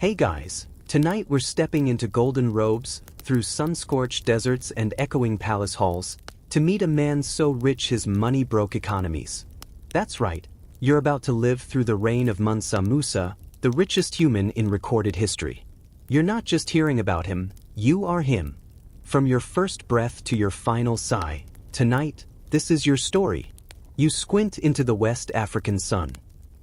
Hey guys, tonight we're stepping into golden robes, through sun-scorched deserts and echoing palace halls, to meet a man so rich his money broke economies. That's right, you're about to live through the reign of Mansa Musa, the richest human in recorded history. You're not just hearing about him, you are him. From your first breath to your final sigh, tonight, this is your story. You squint into the West African sun.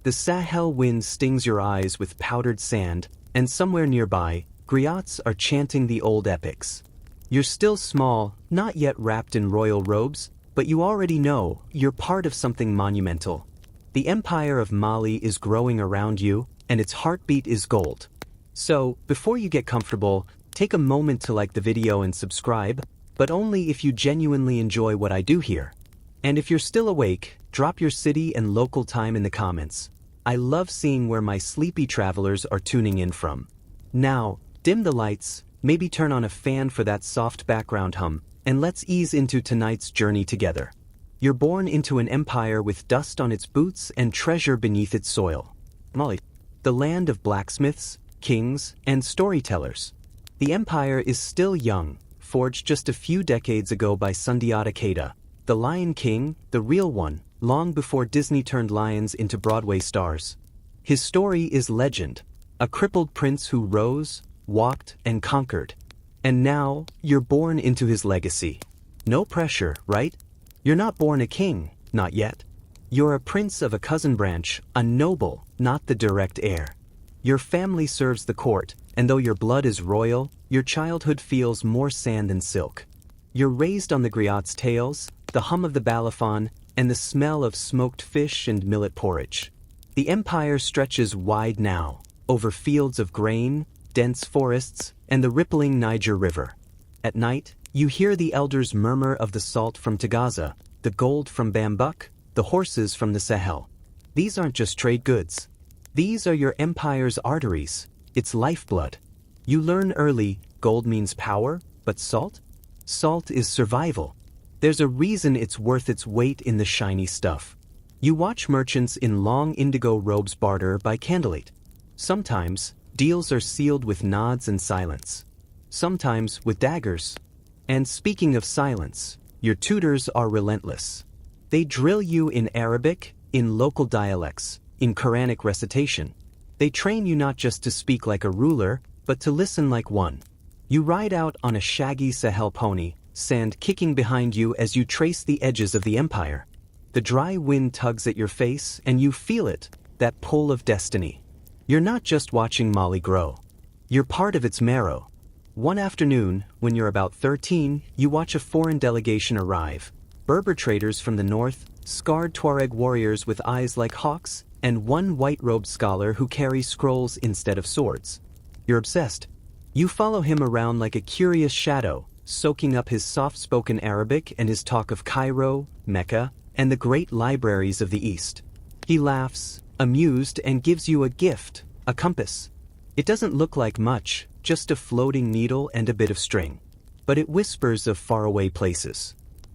The Sahel wind stings your eyes with powdered sand, and somewhere nearby, griots are chanting the old epics. You're still small, not yet wrapped in royal robes, but you already know you're part of something monumental. The empire of Mali is growing around you, and its heartbeat is gold. So, before you get comfortable, take a moment to like the video and subscribe, but only if you genuinely enjoy what I do here. And if you're still awake, drop your city and local time in the comments. I love seeing where my sleepy travelers are tuning in from. Now, dim the lights, maybe turn on a fan for that soft background hum, and let's ease into tonight's journey together. You're born into an empire with dust on its boots and treasure beneath its soil. Mali, the land of blacksmiths, kings, and storytellers. The empire is still young, forged just a few decades ago by Sundiata Keita, the Lion King, the real one, long before Disney turned lions into Broadway stars. His story is legend, a crippled prince who rose, walked, and conquered. And now, you're born into his legacy. No pressure, right? You're not born a king, not yet. You're a prince of a cousin branch, a noble, not the direct heir. Your family serves the court, and though your blood is royal, your childhood feels more sand than silk. You're raised on the griot's tales, the hum of the balafon, and the smell of smoked fish and millet porridge. The empire stretches wide now, over fields of grain, dense forests, and the rippling Niger River. At night, you hear the elders murmur of the salt from Tagaza, the gold from Bambuk, the horses from the Sahel. These aren't just trade goods. These are your empire's arteries, its lifeblood. You learn early, gold means power, but salt? Salt is survival. There's a reason it's worth its weight in the shiny stuff. You watch merchants in long indigo robes barter by candlelight. Sometimes, deals are sealed with nods and silence. Sometimes with daggers. And speaking of silence, your tutors are relentless. They drill you in Arabic, in local dialects, in Quranic recitation. They train you not just to speak like a ruler, but to listen like one. You ride out on a shaggy Sahel pony, sand kicking behind you as you trace the edges of the empire. The dry wind tugs at your face and you feel it, that pull of destiny. You're not just watching Mali grow. You're part of its marrow. One afternoon, when you're about 13, you watch a foreign delegation arrive. Berber traders from the north, scarred Tuareg warriors with eyes like hawks, and one white-robed scholar who carries scrolls instead of swords. You're obsessed. You follow him around like a curious shadow, soaking up his soft-spoken Arabic and his talk of Cairo, Mecca, and the great libraries of the East. He laughs, amused, and gives you a gift, a compass. It doesn't look like much, just a floating needle and a bit of string. But it whispers of faraway places.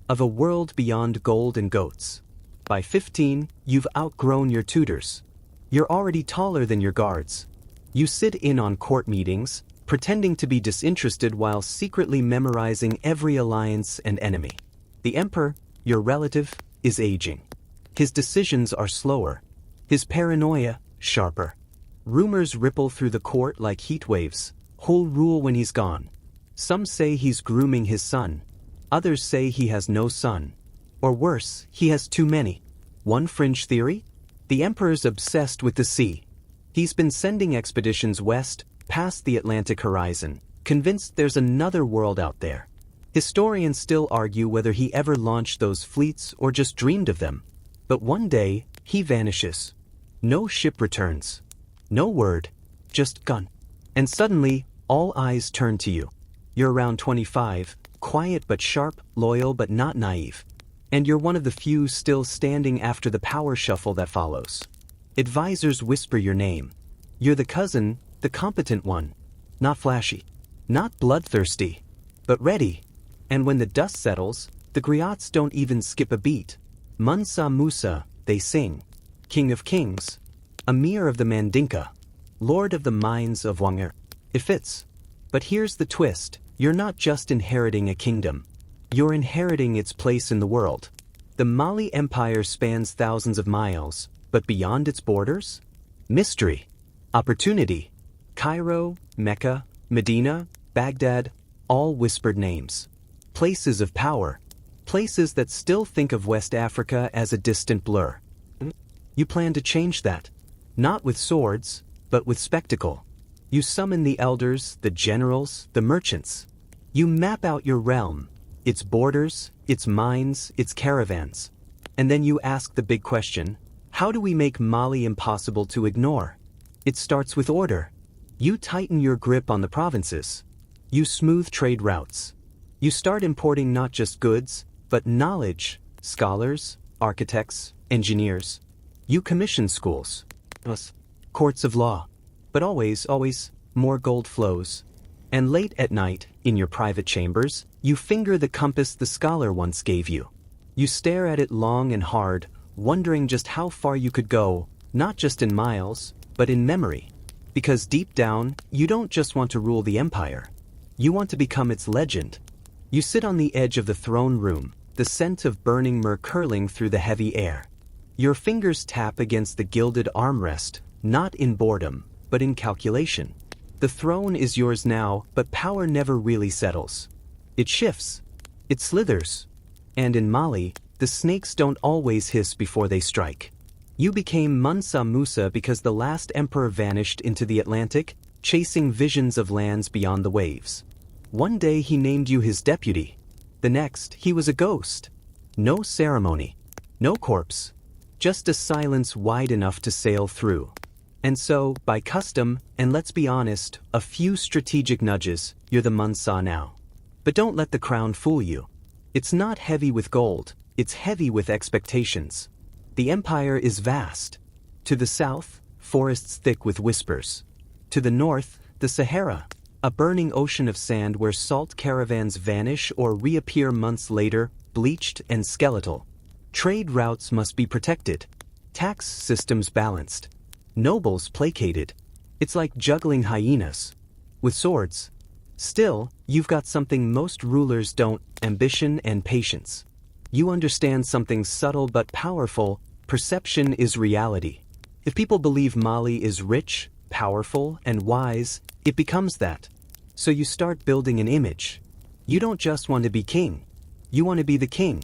Of a world beyond gold and goats. By 15, you've outgrown your tutors. You're already taller than your guards. You sit in on court meetings, pretending to be disinterested while secretly memorizing every alliance and enemy. The emperor, your relative, is aging. His decisions are slower. His paranoia, sharper. Rumors ripple through the court like heat waves. Who'll rule when he's gone? Some say he's grooming his son. Others say he has no son. Or worse, he has too many. One fringe theory? The emperor's obsessed with the sea. He's been sending expeditions west, past the Atlantic horizon, convinced there's another world out there. Historians still argue whether he ever launched those fleets or just dreamed of them. But one day, he vanishes. No ship returns. No word. Just gun. And suddenly, all eyes turn to you. You're around 25, quiet but sharp, loyal but not naive. And you're one of the few still standing after the power shuffle that follows. Advisors whisper your name. You're the cousin, the competent one. Not flashy. Not bloodthirsty. But ready. And when the dust settles, the griots don't even skip a beat. Mansa Musa, they sing. King of Kings. Emir of the Mandinka. Lord of the Mines of Wanger. It fits. But here's the twist, you're not just inheriting a kingdom. You're inheriting its place in the world. The Mali Empire spans thousands of miles, but beyond its borders? Mystery. Opportunity. Cairo, Mecca, Medina, Baghdad, all whispered names. Places of power. Places that still think of West Africa as a distant blur. You plan to change that. Not with swords, but with spectacle. You summon the elders, the generals, the merchants. You map out your realm, its borders, its mines, its caravans. And then you ask the big question, how do we make Mali impossible to ignore? It starts with order. You tighten your grip on the provinces. You smooth trade routes. You start importing not just goods, but knowledge, scholars, architects, engineers. You commission schools, courts of law. But always, more gold flows. And late at night, in your private chambers, you finger the compass the scholar once gave you. You stare at it long and hard, wondering just how far you could go, not just in miles, but in memory. Because deep down, you don't just want to rule the empire. You want to become its legend. You sit on the edge of the throne room, the scent of burning myrrh curling through the heavy air. Your fingers tap against the gilded armrest, not in boredom, but in calculation. The throne is yours now, but power never really settles. It shifts. It slithers. And in Mali, the snakes don't always hiss before they strike. You became Mansa Musa because the last emperor vanished into the Atlantic, chasing visions of lands beyond the waves. One day he named you his deputy. The next, he was a ghost. No ceremony. No corpse. Just a silence wide enough to sail through. And so, by custom, and let's be honest, a few strategic nudges, you're the Mansa now. But don't let the crown fool you. It's not heavy with gold, it's heavy with expectations. The empire is vast. To the south, forests thick with whispers. To the north, the Sahara, a burning ocean of sand where salt caravans vanish or reappear months later, bleached and skeletal. Trade routes must be protected. Tax systems balanced. Nobles placated. It's like juggling hyenas. With swords. Still, you've got something most rulers don't, ambition and patience. You understand something subtle but powerful, perception is reality. If people believe Mali is rich, powerful, and wise, it becomes that. So you start building an image. You don't just want to be king. You want to be the king.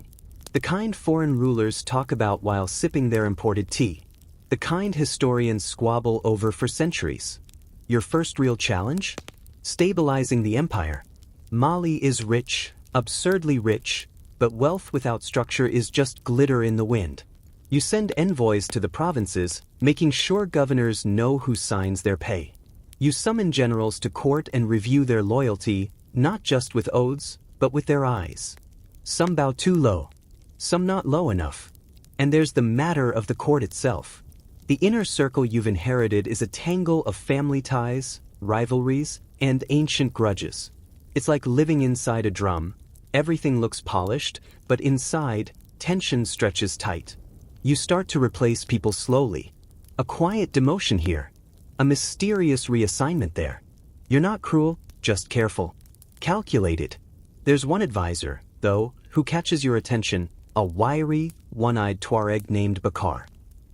The kind foreign rulers talk about while sipping their imported tea. The kind historians squabble over for centuries. Your first real challenge? Stabilizing the empire. Mali is rich, absurdly rich, but wealth without structure is just glitter in the wind. You send envoys to the provinces, making sure governors know who signs their pay. You summon generals to court and review their loyalty, not just with oaths, but with their eyes. Some bow too low, some not low enough. And there's the matter of the court itself. The inner circle you've inherited is a tangle of family ties, rivalries, and ancient grudges. It's like living inside a drum. Everything looks polished, but inside, tension stretches tight. You start to replace people slowly. A quiet demotion here. A mysterious reassignment there. You're not cruel, just careful. Calculated. There's one advisor, though, who catches your attention, a wiry, one-eyed Tuareg named Bakar.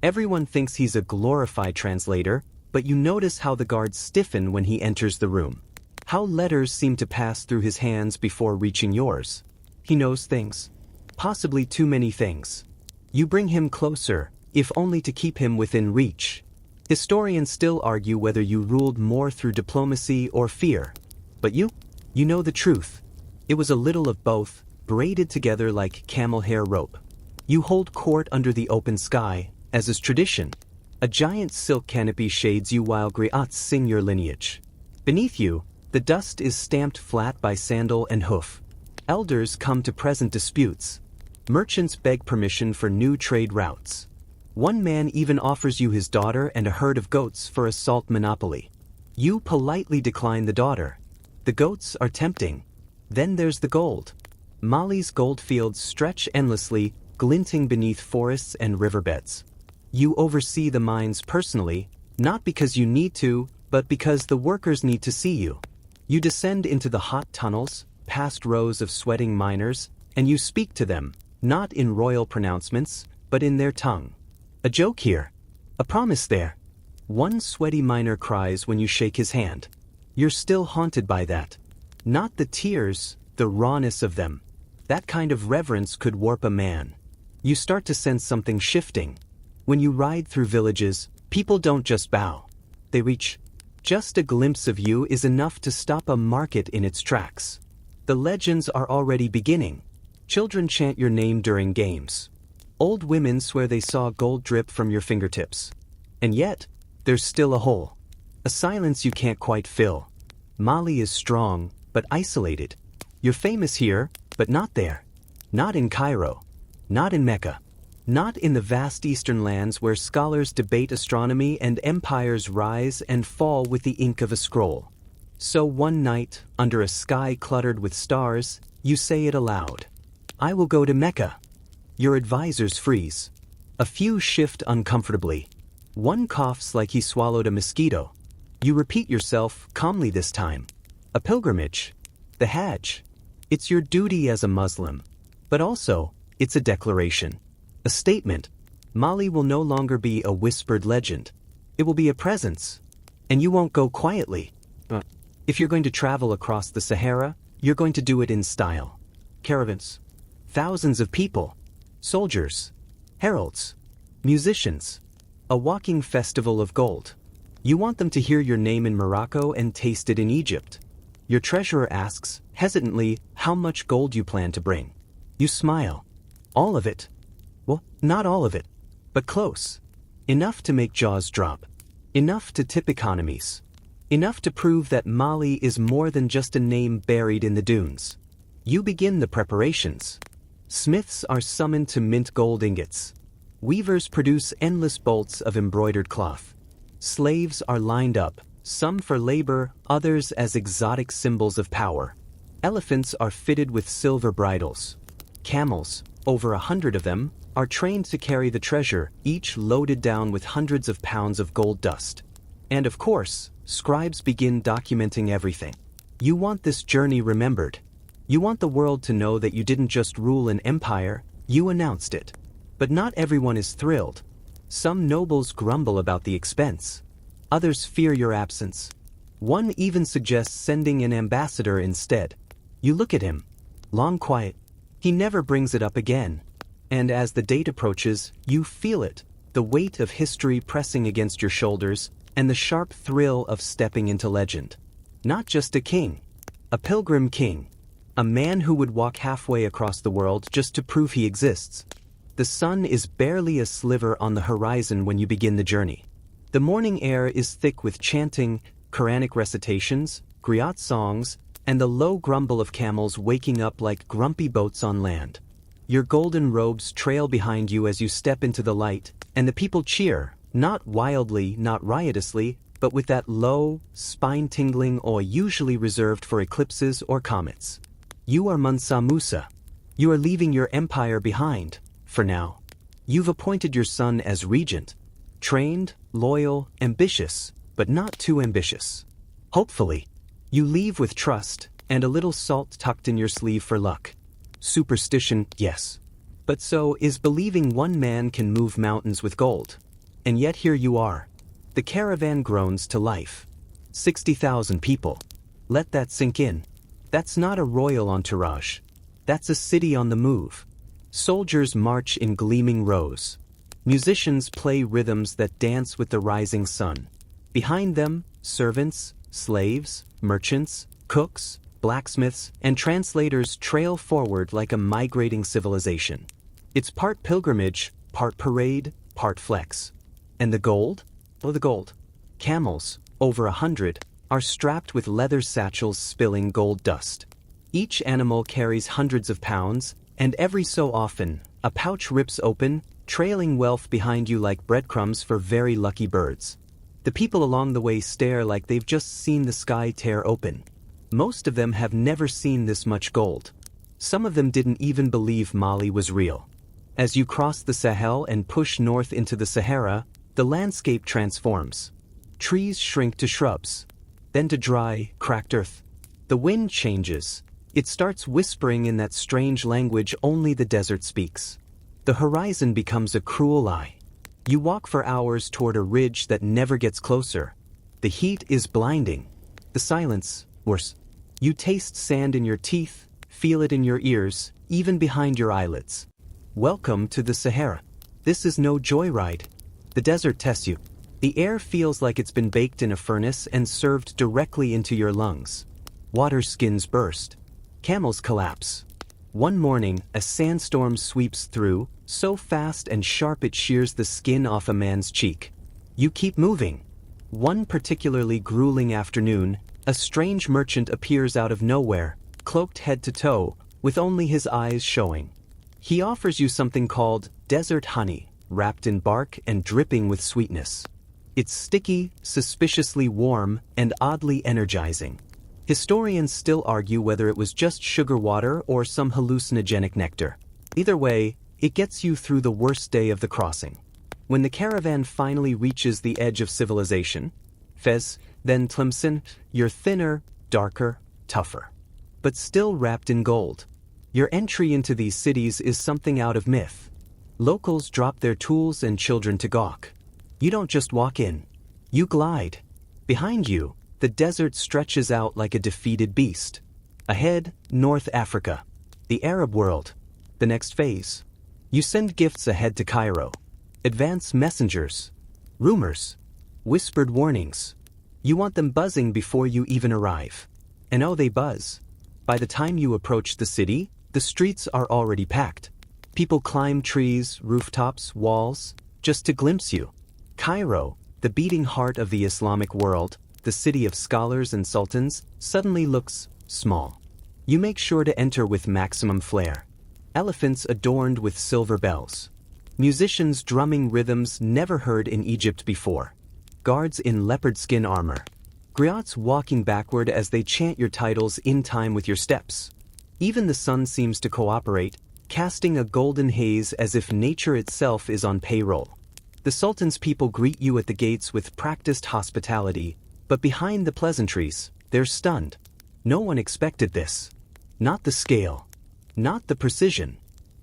Everyone thinks he's a glorified translator, but you notice how the guards stiffen when he enters the room. How letters seem to pass through his hands before reaching yours. He knows things. Possibly too many things. You bring him closer, if only to keep him within reach. Historians still argue whether you ruled more through diplomacy or fear. But you know the truth. It was a little of both, braided together like camel hair rope. You hold court under the open sky, as is tradition. A giant silk canopy shades you while griots sing your lineage. Beneath you, the dust is stamped flat by sandal and hoof. Elders come to present disputes. Merchants beg permission for new trade routes. One man even offers you his daughter and a herd of goats for a salt monopoly. You politely decline the daughter. The goats are tempting. Then there's the gold. Mali's gold fields stretch endlessly, glinting beneath forests and riverbeds. You oversee the mines personally, not because you need to, but because the workers need to see you. You descend into the hot tunnels, past rows of sweating miners, and you speak to them, not in royal pronouncements, but in their tongue. A joke here. A promise there. One sweaty miner cries when you shake his hand. You're still haunted by that. Not the tears, the rawness of them. That kind of reverence could warp a man. You start to sense something shifting. When you ride through villages, people don't just bow. They reach. Just a glimpse of you is enough to stop a market in its tracks. The legends are already beginning. Children chant your name during games. Old women swear they saw gold drip from your fingertips. And yet, there's still a hole. A silence you can't quite fill. Mali is strong, but isolated. You're famous here, but not there. Not in Cairo. Not in Mecca. Not in the vast eastern lands where scholars debate astronomy and empires rise and fall with the ink of a scroll. So one night, under a sky cluttered with stars, you say it aloud. I will go to Mecca. Your advisors freeze. A few shift uncomfortably. One coughs like he swallowed a mosquito. You repeat yourself calmly this time. A pilgrimage. The Hajj. It's your duty as a Muslim. But also, it's a declaration. A statement. Mali will no longer be a whispered legend. It will be a presence. And you won't go quietly. If you're going to travel across the Sahara, you're going to do it in style. Caravans. Thousands of people. Soldiers. Heralds. Musicians. A walking festival of gold. You want them to hear your name in Morocco and taste it in Egypt. Your treasurer asks, hesitantly, how much gold you plan to bring. You smile. All of it. Well, not all of it, but close. Enough to make jaws drop. Enough to tip economies. Enough to prove that Mali is more than just a name buried in the dunes. You begin the preparations. Smiths are summoned to mint gold ingots. Weavers produce endless bolts of embroidered cloth. Slaves are lined up, some for labor, others as exotic symbols of power. Elephants are fitted with silver bridles. Camels, over 100 of them, are trained to carry the treasure, each loaded down with hundreds of pounds of gold dust. And of course, scribes begin documenting everything. You want this journey remembered. You want the world to know that you didn't just rule an empire, you announced it. But not everyone is thrilled. Some nobles grumble about the expense. Others fear your absence. One even suggests sending an ambassador instead. You look at him. Long quiet. He never brings it up again. And as the date approaches, you feel it, the weight of history pressing against your shoulders, and the sharp thrill of stepping into legend. Not just a king. A pilgrim king. A man who would walk halfway across the world just to prove he exists. The sun is barely a sliver on the horizon when you begin the journey. The morning air is thick with chanting, Quranic recitations, griot songs, and the low grumble of camels waking up like grumpy boats on land. Your golden robes trail behind you as you step into the light, and the people cheer, not wildly, not riotously, but with that low, spine-tingling awe usually reserved for eclipses or comets. You are Mansa Musa. You are leaving your empire behind, for now. You've appointed your son as regent. Trained, loyal, ambitious, but not too ambitious. Hopefully, you leave with trust and a little salt tucked in your sleeve for luck. Superstition, yes. But so is believing one man can move mountains with gold. And yet here you are. The caravan groans to life. 60,000 people. Let that sink in. That's not a royal entourage. That's a city on the move. Soldiers march in gleaming rows. Musicians play rhythms that dance with the rising sun. Behind them, servants, slaves, merchants, cooks, blacksmiths, and translators trail forward like a migrating civilization. It's part pilgrimage, part parade, part flex. And the gold? Oh, the gold. Camels, over 100, are strapped with leather satchels spilling gold dust. Each animal carries hundreds of pounds, and every so often, a pouch rips open, trailing wealth behind you like breadcrumbs for very lucky birds. The people along the way stare like they've just seen the sky tear open. Most of them have never seen this much gold. Some of them didn't even believe Mali was real. As you cross the Sahel and push north into the Sahara, the landscape transforms. Trees shrink to shrubs, then to dry, cracked earth. The wind changes. It starts whispering in that strange language only the desert speaks. The horizon becomes a cruel eye. You walk for hours toward a ridge that never gets closer. The heat is blinding. The silence, worse. You taste sand in your teeth, feel it in your ears, even behind your eyelids. Welcome to the Sahara. This is no joyride. The desert tests you. The air feels like it's been baked in a furnace and served directly into your lungs. Water skins burst. Camels collapse. One morning, a sandstorm sweeps through, so fast and sharp it shears the skin off a man's cheek. You keep moving. One particularly grueling afternoon, a strange merchant appears out of nowhere, cloaked head to toe, with only his eyes showing. He offers you something called desert honey, wrapped in bark and dripping with sweetness. It's sticky, suspiciously warm, and oddly energizing. Historians still argue whether it was just sugar water or some hallucinogenic nectar. Either way, it gets you through the worst day of the crossing. When the caravan finally reaches the edge of civilization, Fez, then Tlemcen, you're thinner, darker, tougher. But still wrapped in gold. Your entry into these cities is something out of myth. Locals drop their tools and children to gawk. You don't just walk in. You glide. Behind you, the desert stretches out like a defeated beast. Ahead, North Africa. The Arab world. The next phase. You send gifts ahead to Cairo. Advance messengers. Rumors. Whispered warnings. You want them buzzing before you even arrive. And oh, they buzz. By the time you approach the city, the streets are already packed. People climb trees, rooftops, walls, just to glimpse you. Cairo, the beating heart of the Islamic world, the city of scholars and sultans, suddenly looks small. You make sure to enter with maximum flair. Elephants adorned with silver bells. Musicians drumming rhythms never heard in Egypt before. Guards in leopard skin armor. Griots walking backward as they chant your titles in time with your steps. Even the sun seems to cooperate, casting a golden haze as if nature itself is on payroll. The Sultan's people greet you at the gates with practiced hospitality, but behind the pleasantries, they're stunned. No one expected this. Not the scale. Not the precision.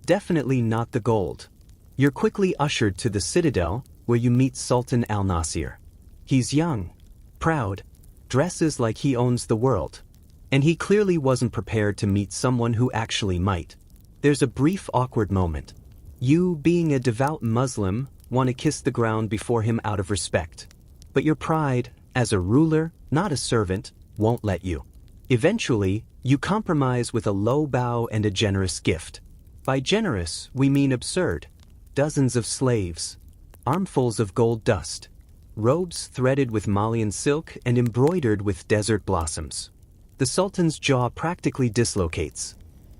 Definitely not the gold. You're quickly ushered to the citadel, where you meet Sultan al-Nasir. He's young, proud, dresses like he owns the world. And he clearly wasn't prepared to meet someone who actually might. There's a brief awkward moment. You, being a devout Muslim, want to kiss the ground before him out of respect. But your pride, as a ruler, not a servant, won't let you. Eventually, you compromise with a low bow and a generous gift. By generous, we mean absurd. Dozens of slaves. Armfuls of gold dust. Robes threaded with Malian silk and embroidered with desert blossoms. The Sultan's jaw practically dislocates.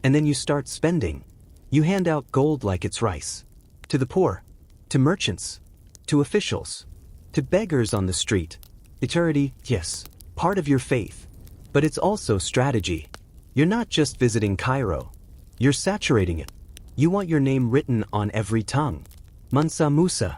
And then you start spending. You hand out gold like it's rice. To the poor. To merchants. To officials. To beggars on the street. Eternity, yes, part of your faith. But it's also strategy. You're not just visiting Cairo. You're saturating it. You want your name written on every tongue. Mansa Musa,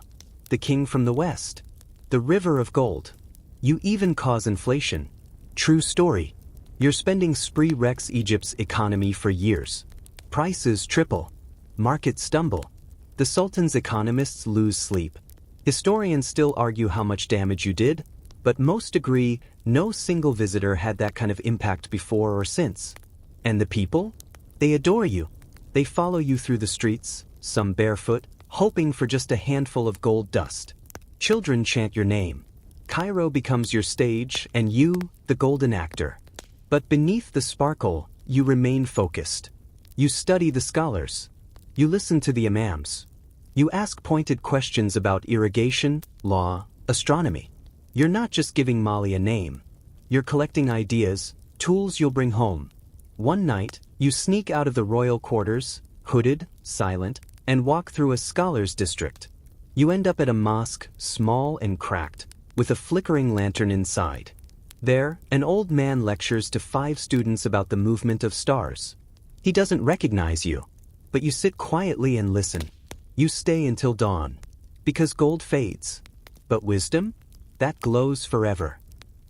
the king from the west. The river of gold. You even cause inflation. True story. Your spending spree wrecks Egypt's economy for years. Prices triple. Markets stumble. The Sultan's economists lose sleep. Historians still argue how much damage you did, but most agree no single visitor had that kind of impact before or since. And the people? They adore you. They follow you through the streets, some barefoot, hoping for just a handful of gold dust. Children chant your name. Cairo becomes your stage, and you, the golden actor. But beneath the sparkle, you remain focused. You study the scholars. You listen to the imams. You ask pointed questions about irrigation, law, astronomy. You're not just giving Mali a name. You're collecting ideas, tools you'll bring home. One night, you sneak out of the royal quarters, hooded, silent, and walk through a scholar's district. You end up at a mosque, small and cracked, with a flickering lantern inside. There, an old man lectures to 5 students about the movement of stars. He doesn't recognize you, but you sit quietly and listen. You stay until dawn, because gold fades. But wisdom? that glows forever.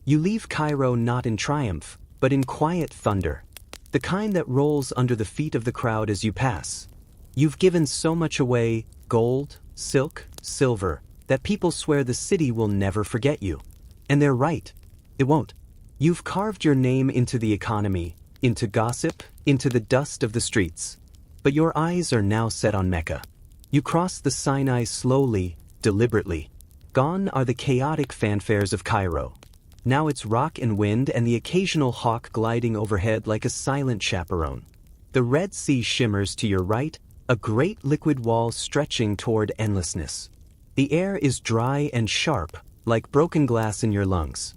You leave Cairo not in triumph, but in quiet thunder. The kind that rolls under the feet of the crowd as you pass. You've given so much away, gold, silk, silver, that people swear the city will never forget you. And they're right. It won't. You've carved your name into the economy, into gossip, into the dust of the streets. But your eyes are now set on Mecca. You cross the Sinai slowly, deliberately. Gone are the chaotic fanfares of Cairo. Now it's rock and wind and the occasional hawk gliding overhead like a silent chaperone. The Red Sea shimmers to your right, a great liquid wall stretching toward endlessness. The air is dry and sharp, like broken glass in your lungs.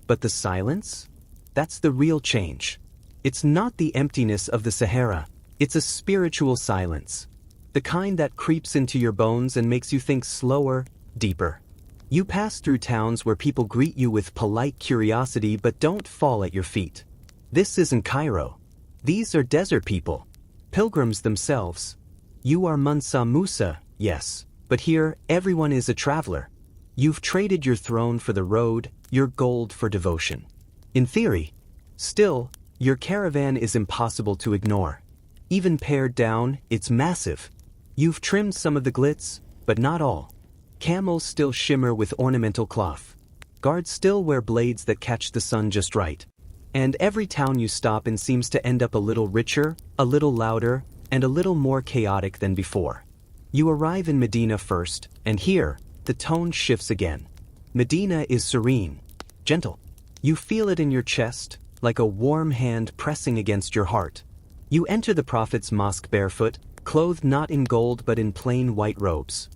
But the silence? That's the real change. It's not the emptiness of the Sahara, it's a spiritual silence. The kind that creeps into your bones and makes you think slower, deeper. You pass through towns where people greet you with polite curiosity but don't fall at your feet. This isn't Cairo. These are desert people. Pilgrims themselves. You are Mansa Musa, yes, but here everyone is a traveler. You've traded your throne for the road, your gold for devotion. In theory. Still, your caravan is impossible to ignore. Even pared down, it's massive. You've trimmed some of the glitz, but not all. Camels still shimmer with ornamental cloth. Guards still wear blades that catch the sun just right. And every town you stop in seems to end up a little richer, a little louder, and a little more chaotic than before. You arrive in Medina first, and here, the tone shifts again. Medina is serene, gentle. You feel it in your chest, like a warm hand pressing against your heart. You enter the Prophet's mosque barefoot, clothed not in gold but in plain white robes.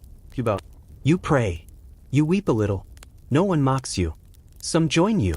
You pray. You weep a little. No one mocks you. Some join you.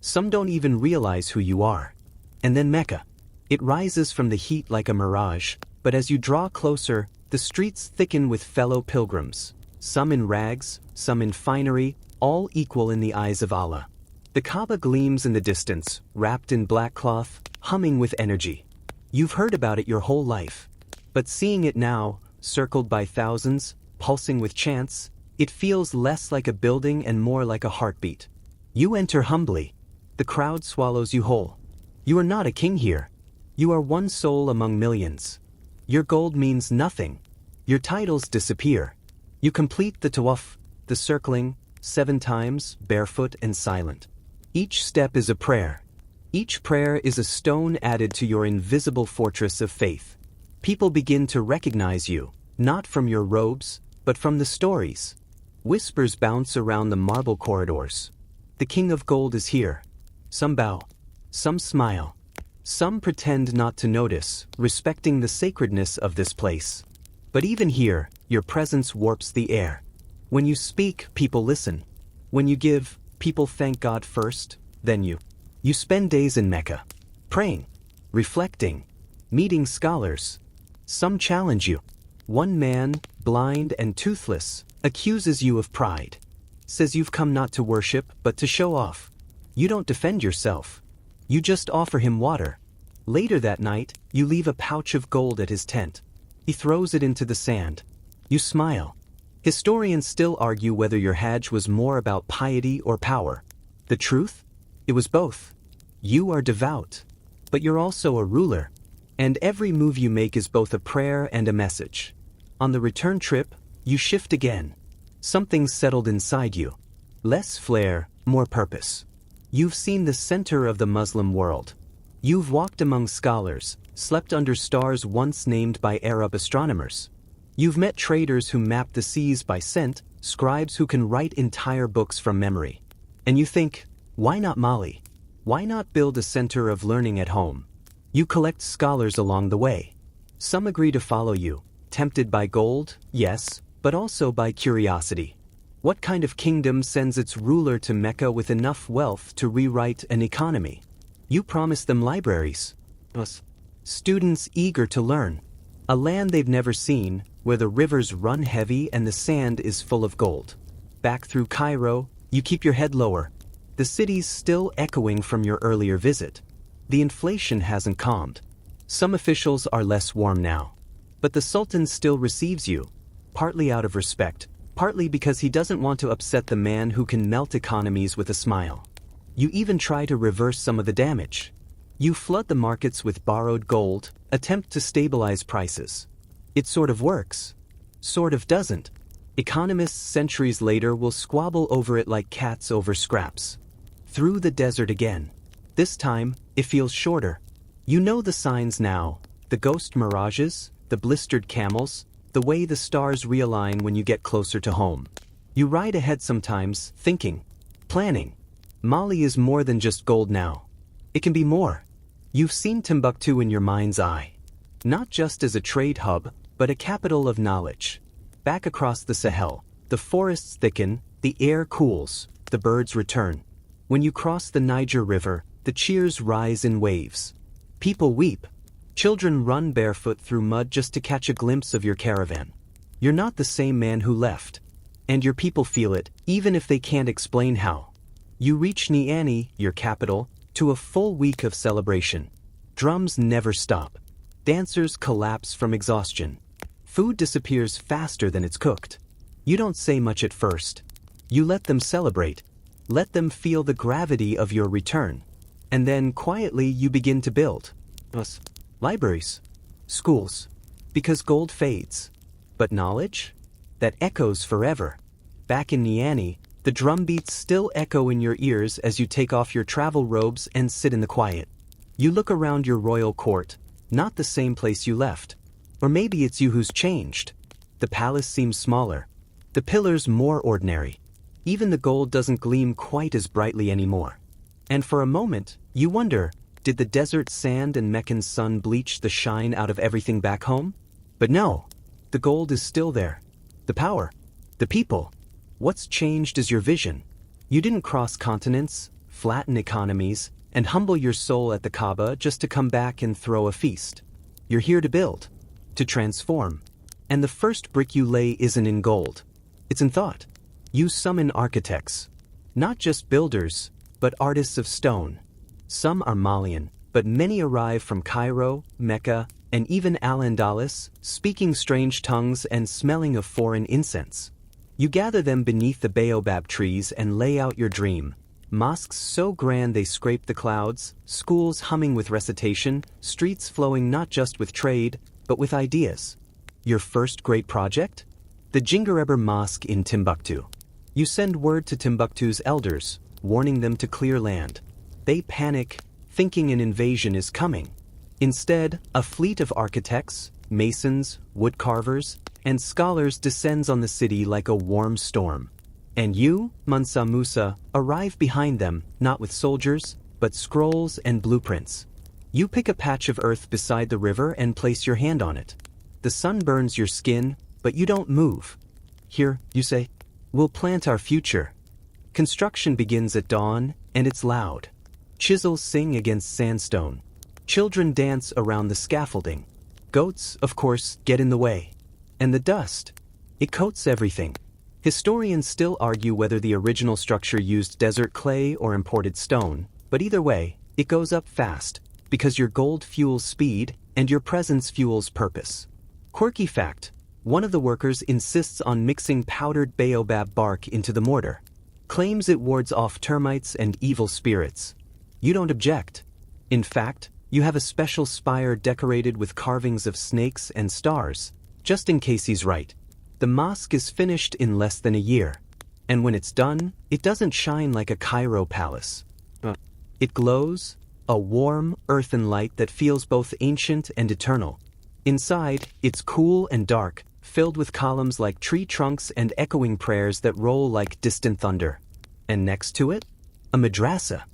Some don't even realize who you are. And then Mecca. It rises from the heat like a mirage, but as you draw closer, the streets thicken with fellow pilgrims. Some in rags, some in finery, all equal in the eyes of Allah. The Kaaba gleams in the distance, wrapped in black cloth, humming with energy. You've heard about it your whole life. But seeing it now, circled by thousands, pulsing with chants, it feels less like a building and more like a heartbeat. You enter humbly. The crowd swallows you whole. You are not a king here. You are one soul among millions. Your gold means nothing. Your titles disappear. You complete the tawaf, the circling, 7 times, barefoot and silent. Each step is a prayer. Each prayer is a stone added to your invisible fortress of faith. People begin to recognize you, not from your robes, but from the stories. Whispers bounce around the marble corridors. The King of Gold is here. Some bow. Some smile. Some pretend not to notice, respecting the sacredness of this place. But even here, your presence warps the air. When you speak, people listen. When you give, people thank God first, then you. You spend days in Mecca, praying, reflecting, meeting scholars. Some challenge you. One man, blind and toothless, accuses you of pride. Says you've come not to worship, but to show off. You don't defend yourself. You just offer him water. Later that night, you leave a pouch of gold at his tent. He throws it into the sand. You smile. Historians still argue whether your Hajj was more about piety or power. The truth? It was both. You are devout, but you're also a ruler. And every move you make is both a prayer and a message. On the return trip, you shift again. Something's settled inside you. Less flair, more purpose. You've seen the center of the Muslim world. You've walked among scholars, slept under stars once named by Arab astronomers. You've met traders who map the seas by scent, scribes who can write entire books from memory. And you think, why not Mali? Why not build a center of learning at home? You collect scholars along the way. Some agree to follow you, tempted by gold, yes, but also by curiosity. What kind of kingdom sends its ruler to Mecca with enough wealth to rewrite an economy? You promise them libraries. Students eager to learn. A land they've never seen, where the rivers run heavy and the sand is full of gold. Back through Cairo, you keep your head lower. The city's still echoing from your earlier visit. The inflation hasn't calmed. Some officials are less warm now. But the Sultan still receives you, partly out of respect, partly because he doesn't want to upset the man who can melt economies with a smile. You even try to reverse some of the damage. You flood the markets with borrowed gold, attempt to stabilize prices. It sort of works. Sort of doesn't. Economists centuries later will squabble over it like cats over scraps. Through the desert again. This time, it feels shorter. You know the signs now, the ghost mirages, the blistered camels, the way the stars realign when you get closer to home. You ride ahead sometimes, thinking, planning. Mali is more than just gold now. It can be more. You've seen Timbuktu in your mind's eye. Not just as a trade hub, but a capital of knowledge. Back across the Sahel, the forests thicken, the air cools, the birds return. When you cross the Niger River, the cheers rise in waves. People weep. Children run barefoot through mud just to catch a glimpse of your caravan. You're not the same man who left. And your people feel it, even if they can't explain how. You reach Niani, your capital, to a full week of celebration. Drums never stop. Dancers collapse from exhaustion. Food disappears faster than it's cooked. You don't say much at first. You let them celebrate. Let them feel the gravity of your return. And then quietly you begin to build. Libraries. Schools. Because gold fades. But knowledge? That echoes forever. Back in Niani, the drum beats still echo in your ears as you take off your travel robes and sit in the quiet. You look around your royal court, not the same place you left. Or maybe it's you who's changed. The palace seems smaller. The pillars more ordinary. Even the gold doesn't gleam quite as brightly anymore. And for a moment, you wonder, did the desert sand and Meccan's sun bleach the shine out of everything back home? But no, the gold is still there. The power. The people. What's changed is your vision. You didn't cross continents, flatten economies, and humble your soul at the Kaaba just to come back and throw a feast. You're here to build. To transform. And the first brick you lay isn't in gold. It's in thought. You summon architects. Not just builders, but artists of stone. Some are Malian, but many arrive from Cairo, Mecca, and even Al-Andalus, speaking strange tongues and smelling of foreign incense. You gather them beneath the baobab trees and lay out your dream. Mosques so grand they scrape the clouds, schools humming with recitation, streets flowing not just with trade, but with ideas. Your first great project? The Jingareber Mosque in Timbuktu. You send word to Timbuktu's elders, warning them to clear land. They panic, thinking an invasion is coming. Instead, a fleet of architects, masons, woodcarvers, and scholars descends on the city like a warm storm. And you, Mansa Musa, arrive behind them, not with soldiers, but scrolls and blueprints. You pick a patch of earth beside the river and place your hand on it. The sun burns your skin, but you don't move. Here, you say, we'll plant our future. Construction begins at dawn, and it's loud. Chisels sing against sandstone. Children dance around the scaffolding. Goats, of course, get in the way. And the dust. It coats everything. Historians still argue whether the original structure used desert clay or imported stone, but either way, it goes up fast, because your gold fuels speed, and your presence fuels purpose. Quirky fact, one of the workers insists on mixing powdered baobab bark into the mortar. Claims it wards off termites and evil spirits. You don't object. In fact, you have a special spire decorated with carvings of snakes and stars, just in case he's right. The mosque is finished in less than a year. And when it's done, it doesn't shine like a Cairo palace. It glows, a warm, earthen light that feels both ancient and eternal. Inside, it's cool and dark, filled with columns like tree trunks and echoing prayers that roll like distant thunder. And next to it, a madrasa.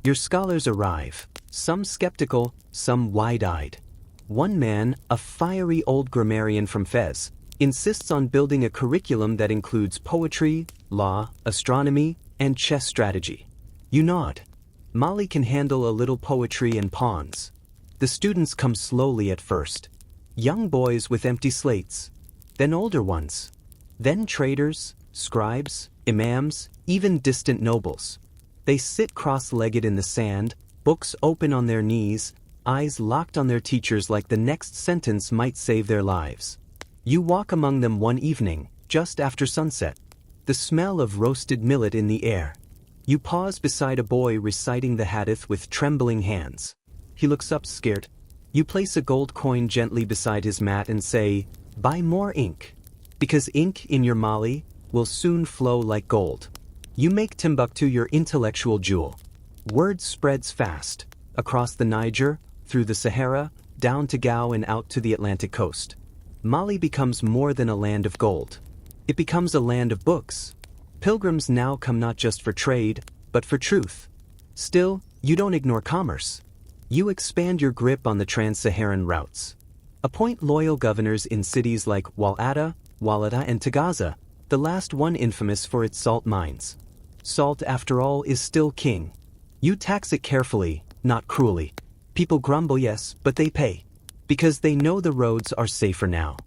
Your scholars arrive, some skeptical, some wide-eyed. One man, a fiery old grammarian from Fez, insists on building a curriculum that includes poetry, law, astronomy, and chess strategy. You nod. Mali can handle a little poetry and pawns. The students come slowly at first. Young boys with empty slates. Then older ones. Then traders, scribes, imams, even distant nobles. They sit cross-legged in the sand, books open on their knees, eyes locked on their teachers like the next sentence might save their lives. You walk among them one evening, just after sunset. The smell of roasted millet in the air. You pause beside a boy reciting the hadith with trembling hands. He looks up scared. You place a gold coin gently beside his mat and say, "Buy more ink. Because ink in your Mali will soon flow like gold." You make Timbuktu your intellectual jewel. Word spreads fast, across the Niger, through the Sahara, down to Gao and out to the Atlantic coast. Mali becomes more than a land of gold. It becomes a land of books. Pilgrims now come not just for trade, but for truth. Still, you don't ignore commerce. You expand your grip on the trans-Saharan routes. Appoint loyal governors in cities like Walata, and Tagaza, the last one infamous for its salt mines. Salt, after all, is still king. You tax it carefully, not cruelly. People grumble, yes, but they pay. Because they know the roads are safer now.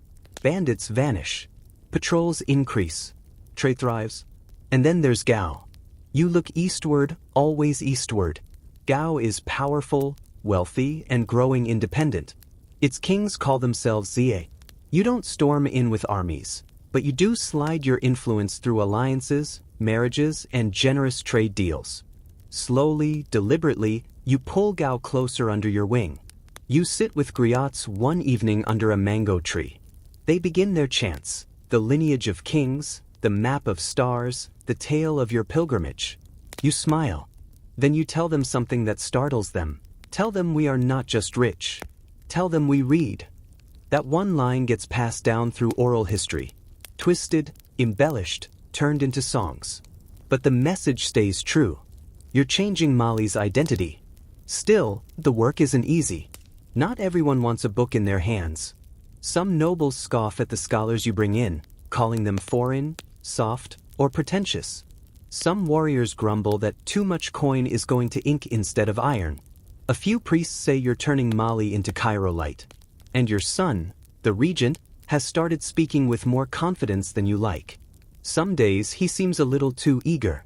Bandits vanish. Patrols increase. Trade thrives. And then there's Gao. You look eastward, always eastward. Gao is powerful, wealthy, and growing independent. Its kings call themselves Zie. You don't storm in with armies, but you do slide your influence through alliances, marriages, and generous trade deals. Slowly, deliberately, you pull Gao closer under your wing. You sit with griots one evening under a mango tree. They begin their chants, the lineage of kings, the map of stars, the tale of your pilgrimage. You smile. Then you tell them something that startles them. Tell them we are not just rich. Tell them we read. That one line gets passed down through oral history. Twisted, embellished, turned into songs. But the message stays true. You're changing Mali's identity. Still, the work isn't easy. Not everyone wants a book in their hands. Some nobles scoff at the scholars you bring in, calling them foreign, soft, or pretentious. Some warriors grumble that too much coin is going to ink instead of iron. A few priests say you're turning Mali into Cairo-lite. And your son, the regent, has started speaking with more confidence than you like. Some days he seems a little too eager.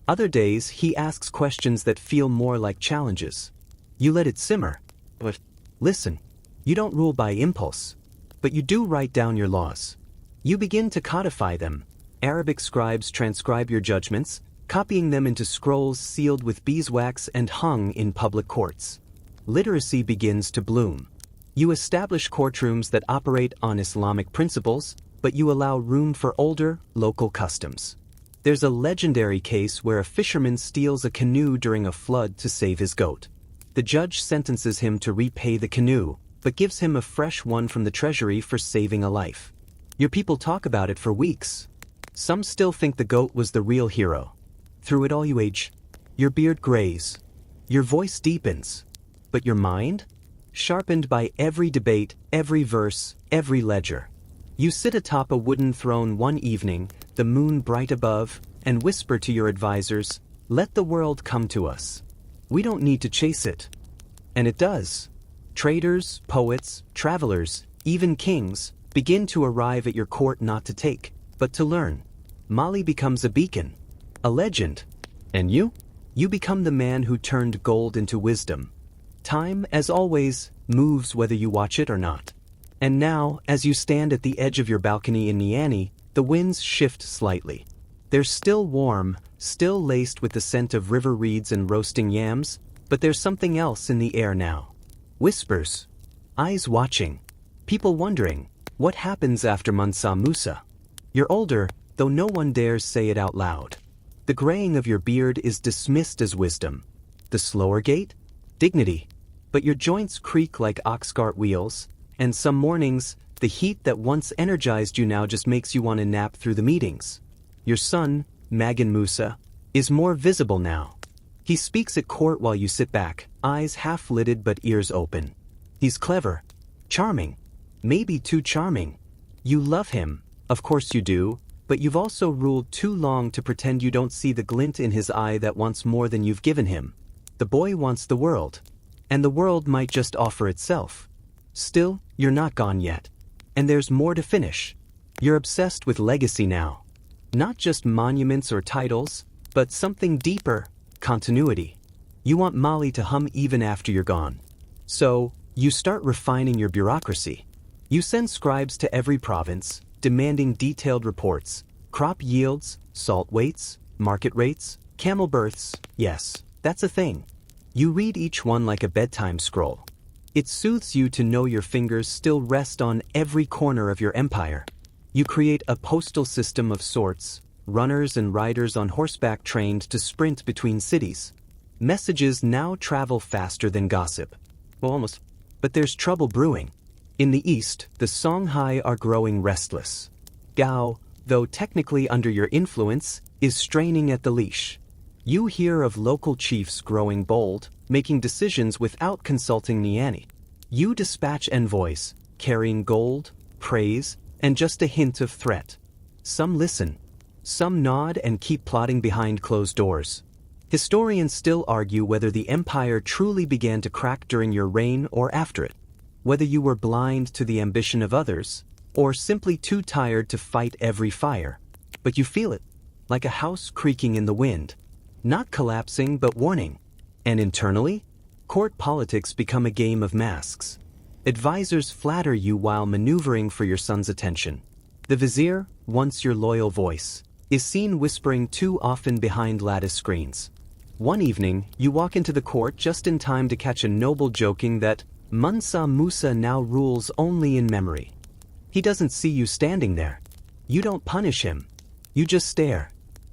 Other days he asks questions that feel more like challenges. You let it simmer. But listen, you don't rule by impulse. But you do write down your laws. You begin to codify them. Arabic scribes transcribe your judgments, copying them into scrolls sealed with beeswax and hung in public courts. Literacy begins to bloom. You establish courtrooms that operate on Islamic principles, but you allow room for older, local customs. There's a legendary case where a fisherman steals a canoe during a flood to save his goat. The judge sentences him to repay the canoe, but gives him a fresh one from the treasury for saving a life. Your people talk about it for weeks. Some still think the goat was the real hero. Through it all you age. Your beard grays. Your voice deepens. But your mind? Sharpened by every debate, every verse, every ledger. You sit atop a wooden throne one evening, the moon bright above, and whisper to your advisors, "Let the world come to us. We don't need to chase it." And it does. Traders, poets, travelers, even kings, begin to arrive at your court not to take, but to learn. Mali becomes a beacon, a legend. And you? You become the man who turned gold into wisdom. Time, as always, moves whether you watch it or not. And now, as you stand at the edge of your balcony in Niani, the winds shift slightly. They're still warm, still laced with the scent of river reeds and roasting yams, but there's something else in the air now. Whispers. Eyes watching. People wondering, what happens after Mansa Musa? You're older, though no one dares say it out loud. The graying of your beard is dismissed as wisdom. The slower gait? Dignity. But your joints creak like ox cart wheels, and some mornings, the heat that once energized you now just makes you want to nap through the meetings. Your son, Magan Musa, is more visible now. He speaks at court while you sit back, eyes half-lidded but ears open. He's clever, charming, maybe too charming. You love him, of course you do, but you've also ruled too long to pretend you don't see the glint in his eye that wants more than you've given him. The boy wants the world, and the world might just offer itself. Still, you're not gone yet. And there's more to finish. You're obsessed with legacy now. Not just monuments or titles, but something deeper, continuity. You want Mali to hum even after you're gone. So, you start refining your bureaucracy. You send scribes to every province, demanding detailed reports. Crop yields, salt weights, market rates, camel births. Yes, that's a thing. You read each one like a bedtime scroll. It soothes you to know your fingers still rest on every corner of your empire. You create a postal system of sorts, runners and riders on horseback trained to sprint between cities. Messages now travel faster than gossip. Well, almost. But there's trouble brewing. In the east, the Songhai are growing restless. Gao, though technically under your influence, is straining at the leash. You hear of local chiefs growing bold, making decisions without consulting Niani. You dispatch envoys, carrying gold, praise, and just a hint of threat. Some listen. Some nod and keep plotting behind closed doors. Historians still argue whether the empire truly began to crack during your reign or after it. Whether you were blind to the ambition of others, or simply too tired to fight every fire. But you feel it, like a house creaking in the wind. Not collapsing, but warning. And internally, court politics become a game of masks. Advisors flatter you while maneuvering for your son's attention. The vizier, once your loyal voice, is seen whispering too often behind lattice screens. One evening, you walk into the court just in time to catch a noble joking that Mansa Musa now rules only in memory. He doesn't see you standing there. You don't punish him. You just stare.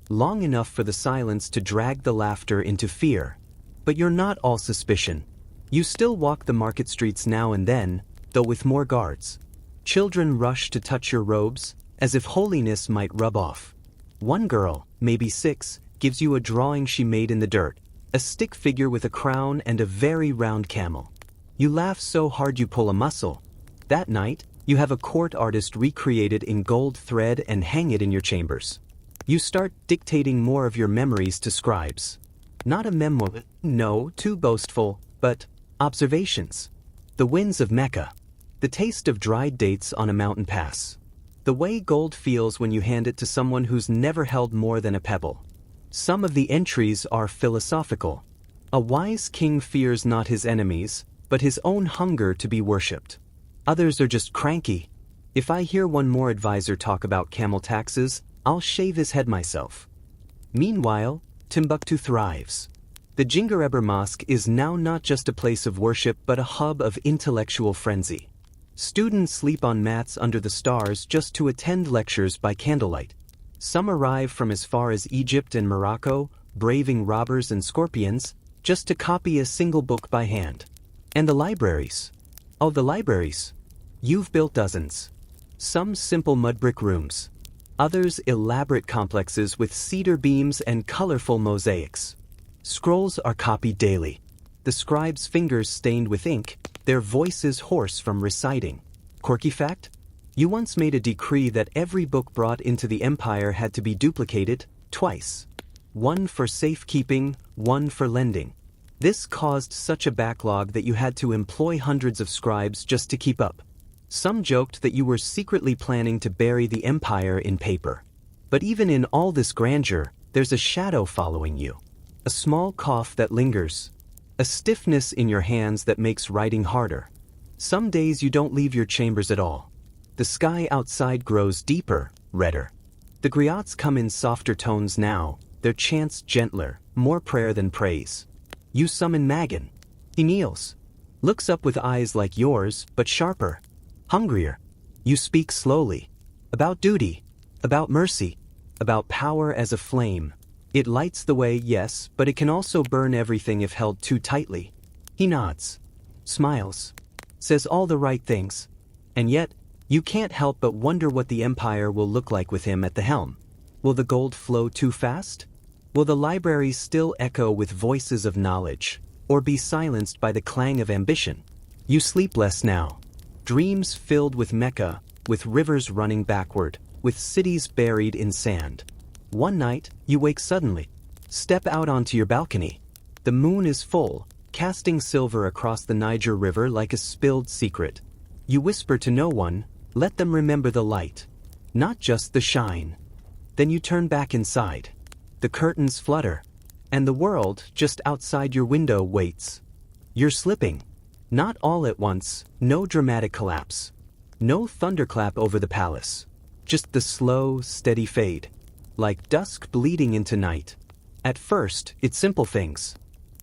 Long enough for the silence to drag the laughter into fear. But you're not all suspicion. You still walk the market streets now and then, though with more guards. Children rush to touch your robes, as if holiness might rub off. One girl, maybe 6, gives you a drawing she made in the dirt, a stick figure with a crown and a very round camel. You laugh so hard you pull a muscle. That night, you have a court artist recreated in gold thread and hang it in your chambers. You start dictating more of your memories to scribes. Not a memoir, no, too boastful, but observations. The winds of Mecca. The taste of dried dates on a mountain pass. The way gold feels when you hand it to someone who's never held more than a pebble. Some of the entries are philosophical. A wise king fears not his enemies, but his own hunger to be worshipped. Others are just cranky. If I hear one more advisor talk about camel taxes, I'll shave his head myself. Meanwhile, Timbuktu thrives. The Jingareber Mosque is now not just a place of worship but a hub of intellectual frenzy. Students sleep on mats under the stars just to attend lectures by candlelight. Some arrive from as far as Egypt and Morocco, braving robbers and scorpions, just to copy a single book by hand. And the libraries. Oh, the libraries. You've built dozens. Some simple mud brick rooms. Others elaborate complexes with cedar beams and colorful mosaics. Scrolls are copied daily. The scribes' fingers stained with ink, their voices hoarse from reciting. Quirky fact? You once made a decree that every book brought into the empire had to be duplicated twice. One for safekeeping, one for lending. This caused such a backlog that you had to employ hundreds of scribes just to keep up. Some joked that you were secretly planning to bury the empire in paper. But even in all this grandeur, there's a shadow following you. A small cough that lingers. A stiffness in your hands that makes writing harder. Some days you don't leave your chambers at all. The sky outside grows deeper, redder. The griots come in softer tones now, their chants gentler, more prayer than praise. You summon Magan. He kneels. Looks up with eyes like yours, but sharper. Hungrier. You speak slowly. About duty. About mercy. About power as a flame. It lights the way, yes, but it can also burn everything if held too tightly. He nods. Smiles. Says all the right things. And yet, you can't help but wonder what the empire will look like with him at the helm. Will the gold flow too fast? Will the libraries still echo with voices of knowledge, or be silenced by the clang of ambition? You sleep less now. Dreams filled with Mecca, with rivers running backward, with cities buried in sand. One night, you wake suddenly. Step out onto your balcony. The moon is full, casting silver across the Niger River like a spilled secret. You whisper to no one, let them remember the light, not just the shine. Then you turn back inside. The curtains flutter, and the world just outside your window waits. You're slipping. Not all at once, no dramatic collapse. No thunderclap over the palace. Just the slow, steady fade. Like dusk bleeding into night. At first, it's simple things.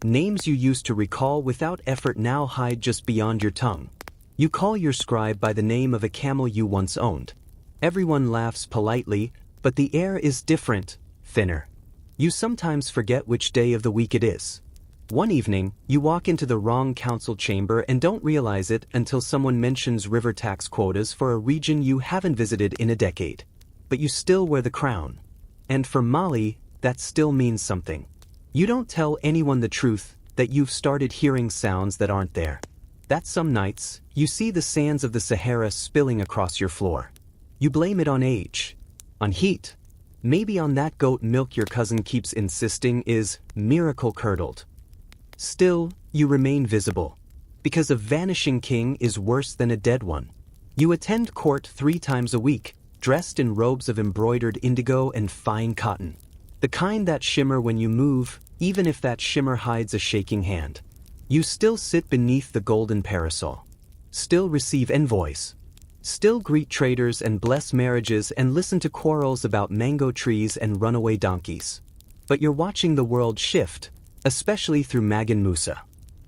Names you used to recall without effort now hide just beyond your tongue. You call your scribe by the name of a camel you once owned. Everyone laughs politely, but the air is different, thinner. You sometimes forget which day of the week it is. One evening, you walk into the wrong council chamber and don't realize it until someone mentions river tax quotas for a region you haven't visited in a decade. But you still wear the crown. And for Mali, that still means something. You don't tell anyone the truth that you've started hearing sounds that aren't there. That some nights, you see the sands of the Sahara spilling across your floor. You blame it on age, on heat, maybe on that goat milk your cousin keeps insisting is miracle-curdled. Still, you remain visible, because a vanishing king is worse than a dead one. You attend court 3 times a week, dressed in robes of embroidered indigo and fine cotton. The kind that shimmer when you move, even if that shimmer hides a shaking hand. You still sit beneath the golden parasol. Still receive envoys. Still greet traders and bless marriages and listen to quarrels about mango trees and runaway donkeys. But you're watching the world shift, especially through Mansa Musa.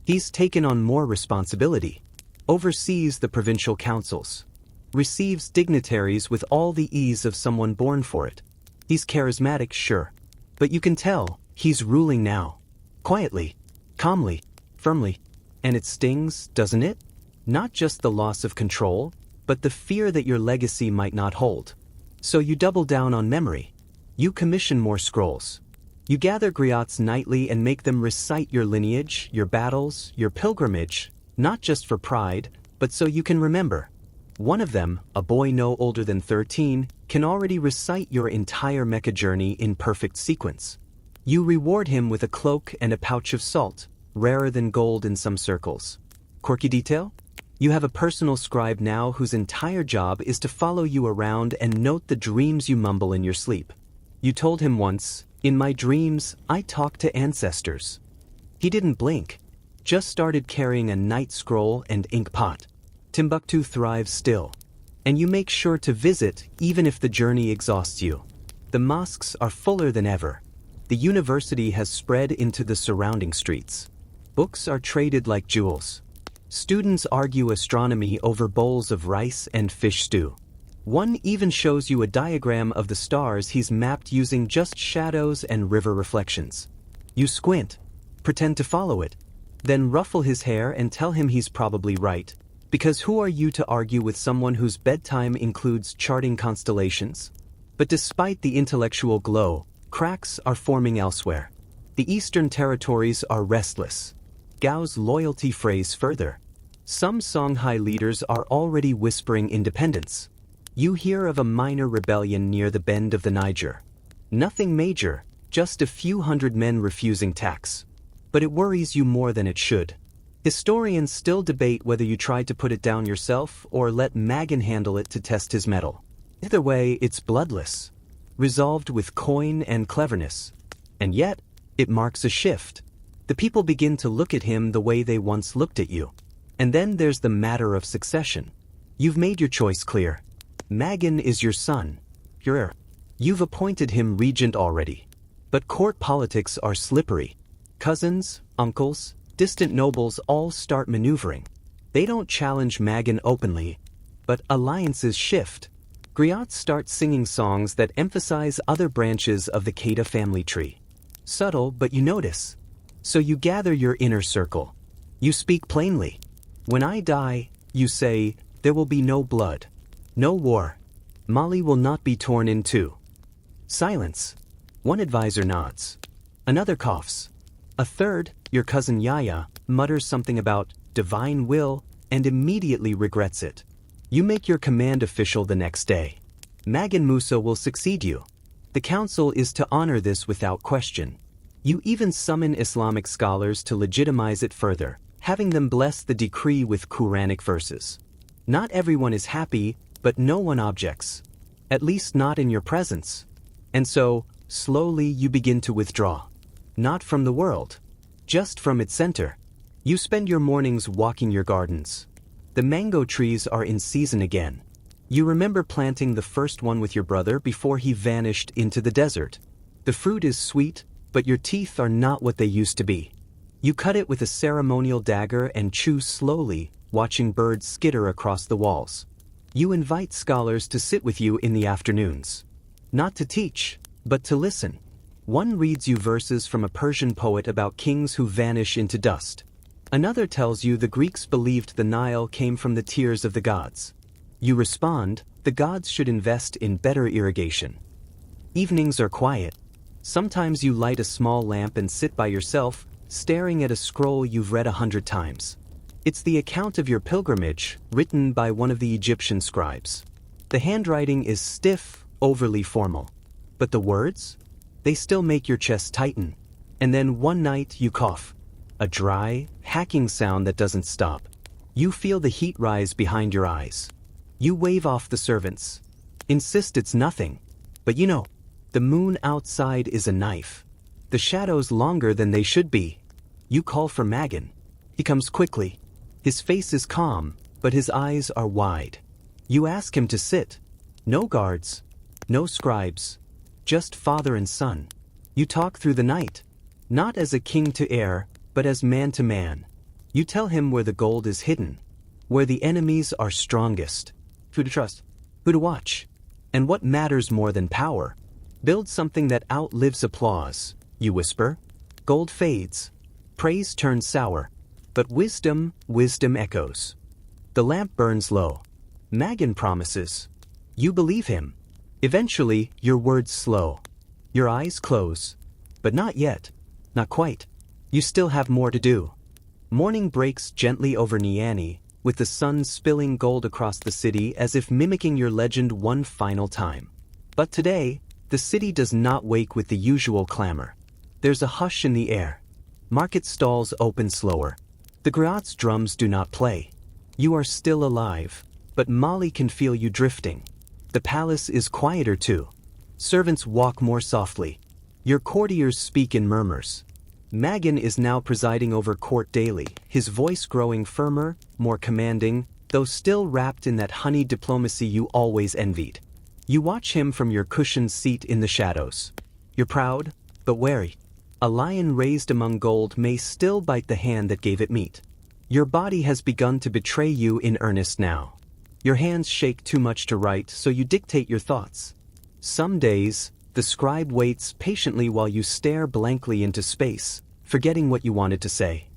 He's taken on more responsibility. Oversees the provincial councils. Receives dignitaries with all the ease of someone born for it. He's charismatic, sure. But you can tell, he's ruling now. Quietly. Calmly. Firmly. And it stings, doesn't it? Not just the loss of control, but the fear that your legacy might not hold. So you double down on memory. You commission more scrolls. You gather griots nightly and make them recite your lineage, your battles, your pilgrimage, not just for pride, but so you can remember. One of them, a boy no older than 13, can already recite your entire Mecca journey in perfect sequence. You reward him with a cloak and a pouch of salt, rarer than gold in some circles. Quirky detail? You have a personal scribe now whose entire job is to follow you around and note the dreams you mumble in your sleep. You told him once, "In my dreams, I talk to ancestors." He didn't blink, just started carrying a night scroll and ink pot. Timbuktu thrives still. And you make sure to visit even if the journey exhausts you. The mosques are fuller than ever. The university has spread into the surrounding streets. Books are traded like jewels. Students argue astronomy over bowls of rice and fish stew. One even shows you a diagram of the stars he's mapped using just shadows and river reflections. You squint, pretend to follow it, then ruffle his hair and tell him he's probably right. Because who are you to argue with someone whose bedtime includes charting constellations? But despite the intellectual glow, cracks are forming elsewhere. The Eastern territories are restless. Gao's loyalty frays further. Some Songhai leaders are already whispering independence. You hear of a minor rebellion near the bend of the Niger. Nothing major, just a few hundred men refusing tax. But it worries you more than it should. Historians still debate whether you tried to put it down yourself or let Magan handle it to test his mettle. Either way, it's bloodless, resolved with coin and cleverness. And yet, it marks a shift. The people begin to look at him the way they once looked at you. And then there's the matter of succession. You've made your choice clear. Magan is your son, your heir. You've appointed him regent already. But court politics are slippery. Cousins, uncles, distant nobles all start maneuvering. They don't challenge Magan openly, but alliances shift. Griots start singing songs that emphasize other branches of the Keita family tree. Subtle, but you notice. So you gather your inner circle. You speak plainly. When I die, you say, there will be no blood. No war. Mali will not be torn in two. Silence. One advisor nods. Another coughs. A third, your cousin Yaya, mutters something about divine will and immediately regrets it. You make your command official the next day. Mansa Musa will succeed you. The council is to honor this without question. You even summon Islamic scholars to legitimize it further, having them bless the decree with Quranic verses. Not everyone is happy, but no one objects. At least not in your presence. And so, slowly you begin to withdraw. Not from the world, just from its center. You spend your mornings walking your gardens. The mango trees are in season again. You remember planting the first one with your brother before he vanished into the desert. The fruit is sweet, but your teeth are not what they used to be. You cut it with a ceremonial dagger and chew slowly, watching birds skitter across the walls. You invite scholars to sit with you in the afternoons. Not to teach, but to listen. One reads you verses from a Persian poet about kings who vanish into dust. Another tells you the Greeks believed the Nile came from the tears of the gods. You respond, the gods should invest in better irrigation. Evenings are quiet. Sometimes you light a small lamp and sit by yourself, staring at a scroll you've read 100 times. It's the account of your pilgrimage, written by one of the Egyptian scribes. The handwriting is stiff, overly formal. But the words? They still make your chest tighten. And then one night you cough. A dry, hacking sound that doesn't stop. You feel the heat rise behind your eyes. You wave off the servants. Insist it's nothing. But you know, the moon outside is a knife. The shadows longer than they should be. You call for Magan. He comes quickly. His face is calm, but his eyes are wide. You ask him to sit. No guards. No scribes. Just father and son. You talk through the night. Not as a king to heir, but as man to man. You tell him where the gold is hidden. Where the enemies are strongest. Who to trust. Who to watch. And what matters more than power. Build something that outlives applause, you whisper. Gold fades. Praise turns sour. But wisdom echoes. The lamp burns low. Magan promises. You believe him. Eventually, your words slow. Your eyes close. But not yet. Not quite. You still have more to do. Morning breaks gently over Niani, with the sun spilling gold across the city as if mimicking your legend one final time. But today, the city does not wake with the usual clamor. There's a hush in the air. Market stalls open slower. The griot's drums do not play. You are still alive, but Molly can feel you drifting. The palace is quieter too. Servants walk more softly. Your courtiers speak in murmurs. Magan is now presiding over court daily, his voice growing firmer, more commanding, though still wrapped in that honeyed diplomacy you always envied. You watch him from your cushioned seat in the shadows. You're proud, but wary. A lion raised among gold may still bite the hand that gave it meat. Your body has begun to betray you in earnest now. Your hands shake too much to write, so you dictate your thoughts. Some days, the scribe waits patiently while you stare blankly into space, forgetting what you wanted to say.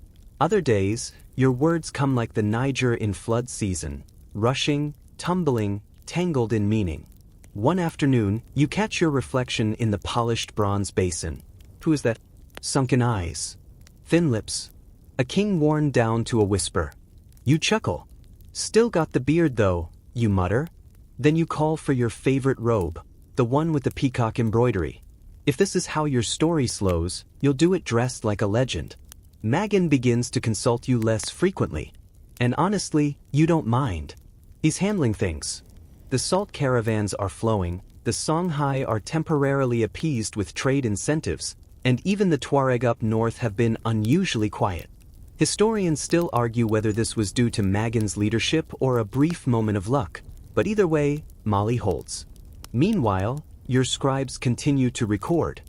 Other days, your words come like the Niger in flood season, rushing, tumbling, tangled in meaning. One afternoon, you catch your reflection in the polished bronze basin. Who is that? Sunken eyes. Thin lips. A king worn down to a whisper. You chuckle. Still got the beard though, you mutter. Then you call for your favorite robe, the one with the peacock embroidery. If this is how your story slows, you'll do it dressed like a legend. Magan begins to consult you less frequently. And honestly, you don't mind. He's handling things. The salt caravans are flowing, the Songhai are temporarily appeased with trade incentives, and even the Tuareg up north have been unusually quiet. Historians still argue whether this was due to Magan's leadership or a brief moment of luck, but either way, Mali holds. Meanwhile, your scribes continue to record.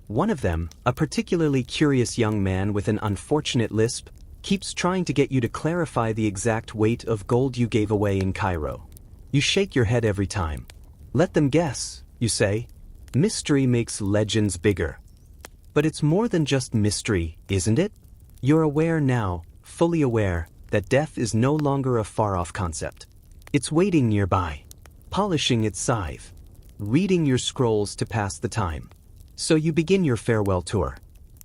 One of them, a particularly curious young man with an unfortunate lisp, keeps trying to get you to clarify the exact weight of gold you gave away in Cairo. You shake your head every time. Let them guess, you say. Mystery makes legends bigger. But it's more than just mystery, isn't it? You're aware now, fully aware, that death is no longer a far-off concept. It's waiting nearby, polishing its scythe, reading your scrolls to pass the time. So you begin your farewell tour.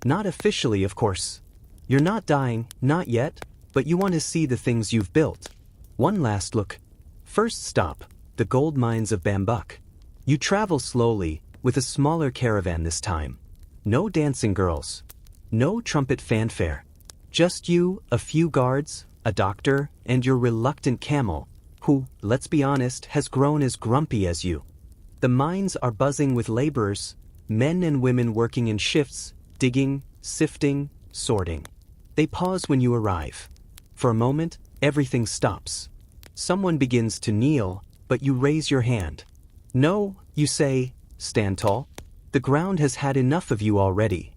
Not officially, of course. You're not dying, not yet, but you want to see the things you've built. One last look. First stop, the gold mines of Bambuk. You travel slowly, with a smaller caravan this time. No dancing girls. No trumpet fanfare. Just you, a few guards, a doctor, and your reluctant camel, who, let's be honest, has grown as grumpy as you. The mines are buzzing with laborers, men and women working in shifts, digging, sifting, sorting. They pause when you arrive. For a moment, everything stops. Someone begins to kneel, but you raise your hand. No, you say, stand tall. The ground has had enough of you already.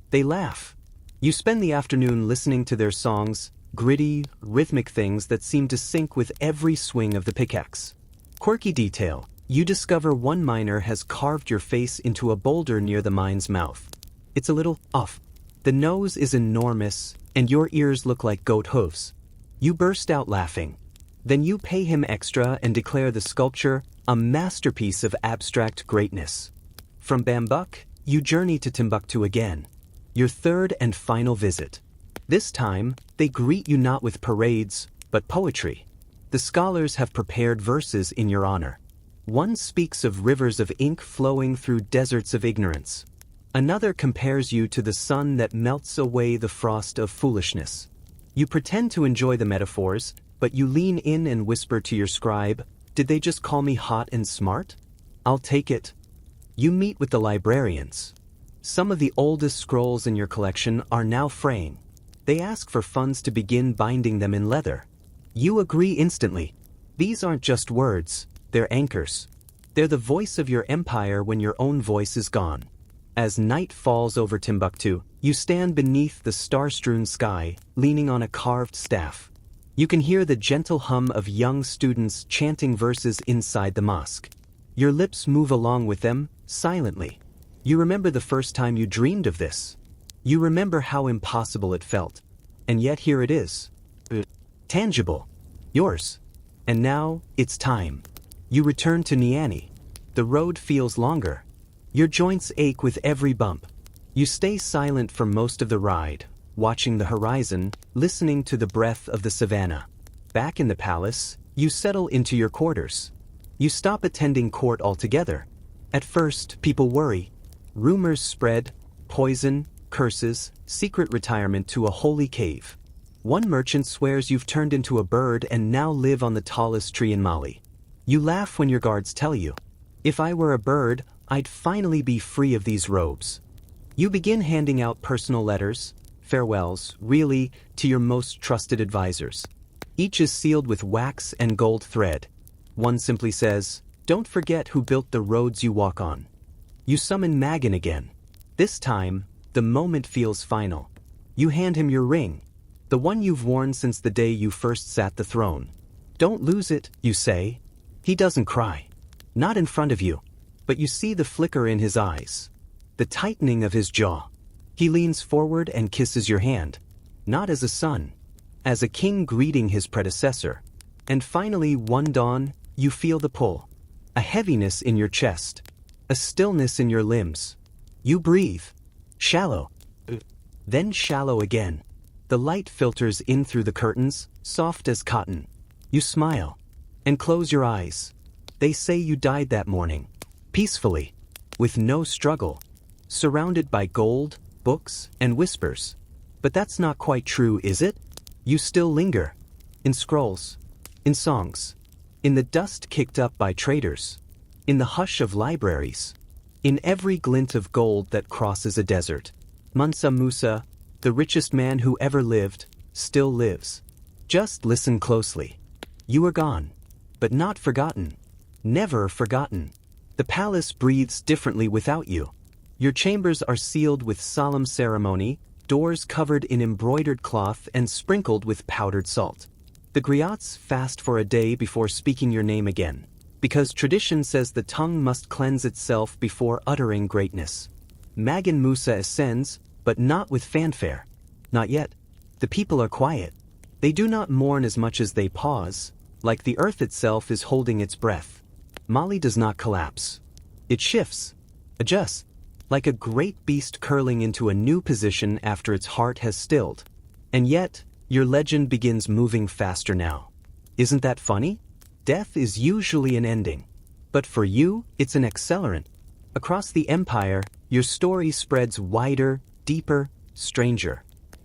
They laugh. You spend the afternoon listening to their songs, gritty, rhythmic things that seem to sync with every swing of the pickaxe. Quirky detail, you discover one miner has carved your face into a boulder near the mine's mouth. It's a little off. The nose is enormous, and your ears look like goat hooves. You burst out laughing. Then you pay him extra and declare the sculpture a masterpiece of abstract greatness. From Bambuk, you journey to Timbuktu again. Your third and final visit. This time, they greet you not with parades, but poetry. The scholars have prepared verses in your honor. One speaks of rivers of ink flowing through deserts of ignorance. Another compares you to the sun that melts away the frost of foolishness. You pretend to enjoy the metaphors, but you lean in and whisper to your scribe, "Did they just call me hot and smart? I'll take it." You meet with the librarians. Some of the oldest scrolls in your collection are now fraying. They ask for funds to begin binding them in leather. You agree instantly. These aren't just words, they're anchors. They're the voice of your empire when your own voice is gone. As night falls over Timbuktu, you stand beneath the star-strewn sky, leaning on a carved staff. You can hear the gentle hum of young students chanting verses inside the mosque. Your lips move along with them, silently. You remember the first time you dreamed of this. You remember how impossible it felt. And yet here it is. Tangible. Yours. And now, it's time. You return to Niani. The road feels longer. Your joints ache with every bump. You stay silent for most of the ride, watching the horizon, listening to the breath of the savannah. Back in the palace, you settle into your quarters. You stop attending court altogether. At first, people worry. Rumors spread, poison, curses, secret retirement to a holy cave. One merchant swears you've turned into a bird and now live on the tallest tree in Mali. You laugh when your guards tell you, "If I were a bird, I'd finally be free of these robes." You begin handing out personal letters, farewells, really, to your most trusted advisors. Each is sealed with wax and gold thread. One simply says, "Don't forget who built the roads you walk on." You summon Magan again. This time, the moment feels final. You hand him your ring, the one you've worn since the day you first sat the throne. "Don't lose it," you say. He doesn't cry. Not in front of you. But you see the flicker in his eyes. The tightening of his jaw. He leans forward and kisses your hand. Not as a son. As a king greeting his predecessor. And finally, one dawn, you feel the pull. A heaviness in your chest. A stillness in your limbs. You breathe. Shallow. Then shallow again. The light filters in through the curtains, soft as cotton. You smile. And close your eyes. They say you died that morning. Peacefully. With no struggle. Surrounded by gold, books, and whispers. But that's not quite true, is it? You still linger. In scrolls. In songs. In the dust kicked up by traders. In the hush of libraries. In every glint of gold that crosses a desert. Mansa Musa, the richest man who ever lived, still lives. Just listen closely. You are gone. But not forgotten. Never forgotten. The palace breathes differently without you. Your chambers are sealed with solemn ceremony, doors covered in embroidered cloth and sprinkled with powdered salt. The griots fast for a day before speaking your name again, because tradition says the tongue must cleanse itself before uttering greatness. Magan Musa ascends, but not with fanfare. Not yet. The people are quiet. They do not mourn as much as they pause, like the earth itself is holding its breath. Mali does not collapse. It shifts, adjusts, like a great beast curling into a new position after its heart has stilled. And yet, your legend begins moving faster now. Isn't that funny? Death is usually an ending. But for you, it's an accelerant. Across the empire, your story spreads wider, deeper, stranger.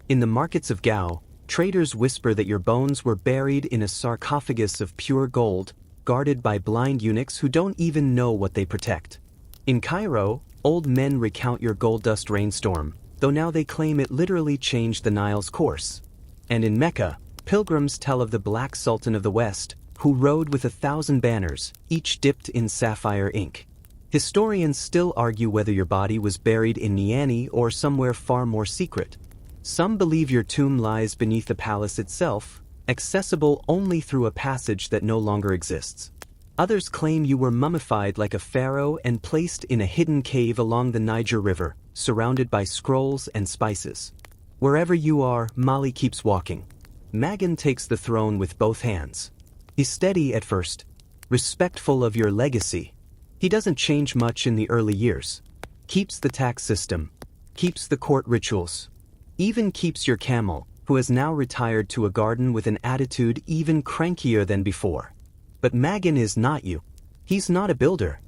In the markets of Gao, traders whisper that your bones were buried in a sarcophagus of pure gold, guarded by blind eunuchs who don't even know what they protect. In Cairo, old men recount your gold dust rainstorm, though now they claim it literally changed the Nile's course. And in Mecca, pilgrims tell of the Black Sultan of the West, who rode with 1,000 banners, each dipped in sapphire ink. Historians still argue whether your body was buried in Niani or somewhere far more secret. Some believe your tomb lies beneath the palace itself, accessible only through a passage that no longer exists. Others claim you were mummified like a pharaoh and placed in a hidden cave along the Niger River, surrounded by scrolls and spices. Wherever you are, Mali keeps walking. Magan takes the throne with both hands. He's steady at first, respectful of your legacy. He doesn't change much in the early years. Keeps the tax system, keeps the court rituals, even keeps your camel, who has now retired to a garden with an attitude even crankier than before. But Magan is not you. He's not a builder,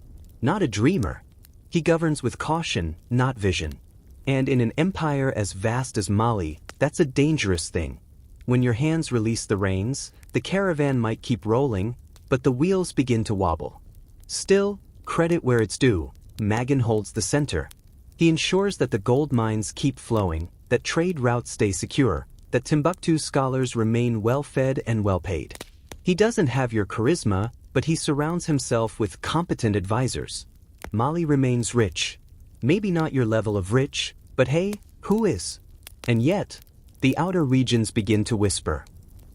not a dreamer. He governs with caution, not vision. And in an empire as vast as Mali, that's a dangerous thing. When your hands release the reins, the caravan might keep rolling, but the wheels begin to wobble. Still, credit where it's due, Magan holds the center. He ensures that the gold mines keep flowing, that trade routes stay secure, that Timbuktu scholars remain well-fed and well-paid. He doesn't have your charisma, but he surrounds himself with competent advisors. Mali remains rich. Maybe not your level of rich, but hey, who is? And yet, the outer regions begin to whisper.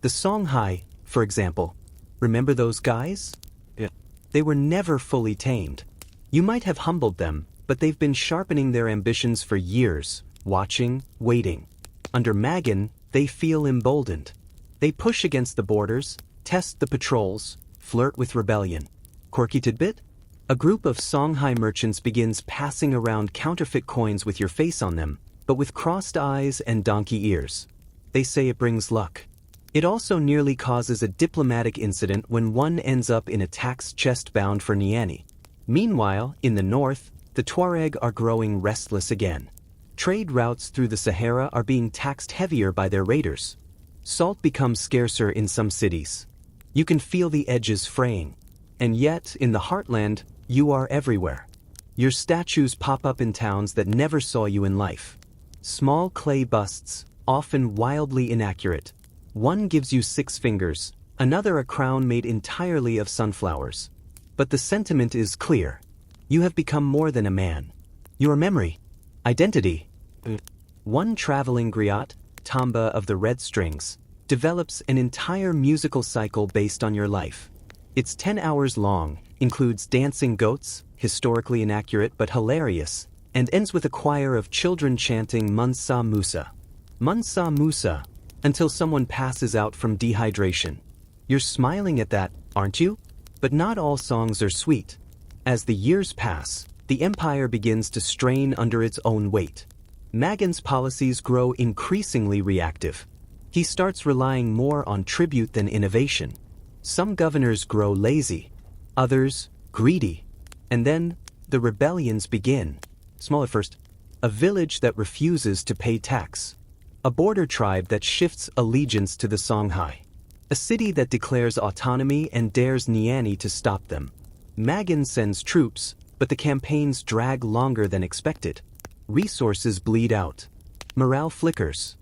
The Songhai, for example. Remember those guys? Yeah. They were never fully tamed. You might have humbled them, but they've been sharpening their ambitions for years, watching, waiting. Under Magan, they feel emboldened. They push against the borders, test the patrols, flirt with rebellion. Quirky tidbit? A group of Songhai merchants begins passing around counterfeit coins with your face on them, but with crossed eyes and donkey ears. They say it brings luck. It also nearly causes a diplomatic incident when one ends up in a tax chest bound for Niani. Meanwhile, in the north, the Tuareg are growing restless again. Trade routes through the Sahara are being taxed heavier by their raiders. Salt becomes scarcer in some cities. You can feel the edges fraying. And yet, in the heartland, you are everywhere. Your statues pop up in towns that never saw you in life. Small clay busts, often wildly inaccurate. One gives you 6 fingers, another a crown made entirely of sunflowers. But the sentiment is clear. You have become more than a man. Your memory, identity. One traveling griot, Tamba of the Red Strings, develops an entire musical cycle based on your life. It's 10 hours long, includes dancing goats, historically inaccurate but hilarious, and ends with a choir of children chanting Mansa Musa. Mansa Musa, until someone passes out from dehydration. You're smiling at that, aren't you? But not all songs are sweet. As the years pass, the empire begins to strain under its own weight. Magan's policies grow increasingly reactive. He starts relying more on tribute than innovation. Some governors grow lazy, others greedy. And then, the rebellions begin. Small at first. A village that refuses to pay tax. A border tribe that shifts allegiance to the Songhai. A city that declares autonomy and dares Niani to stop them. Magan sends troops, but the campaigns drag longer than expected. Resources bleed out. Morale flickers.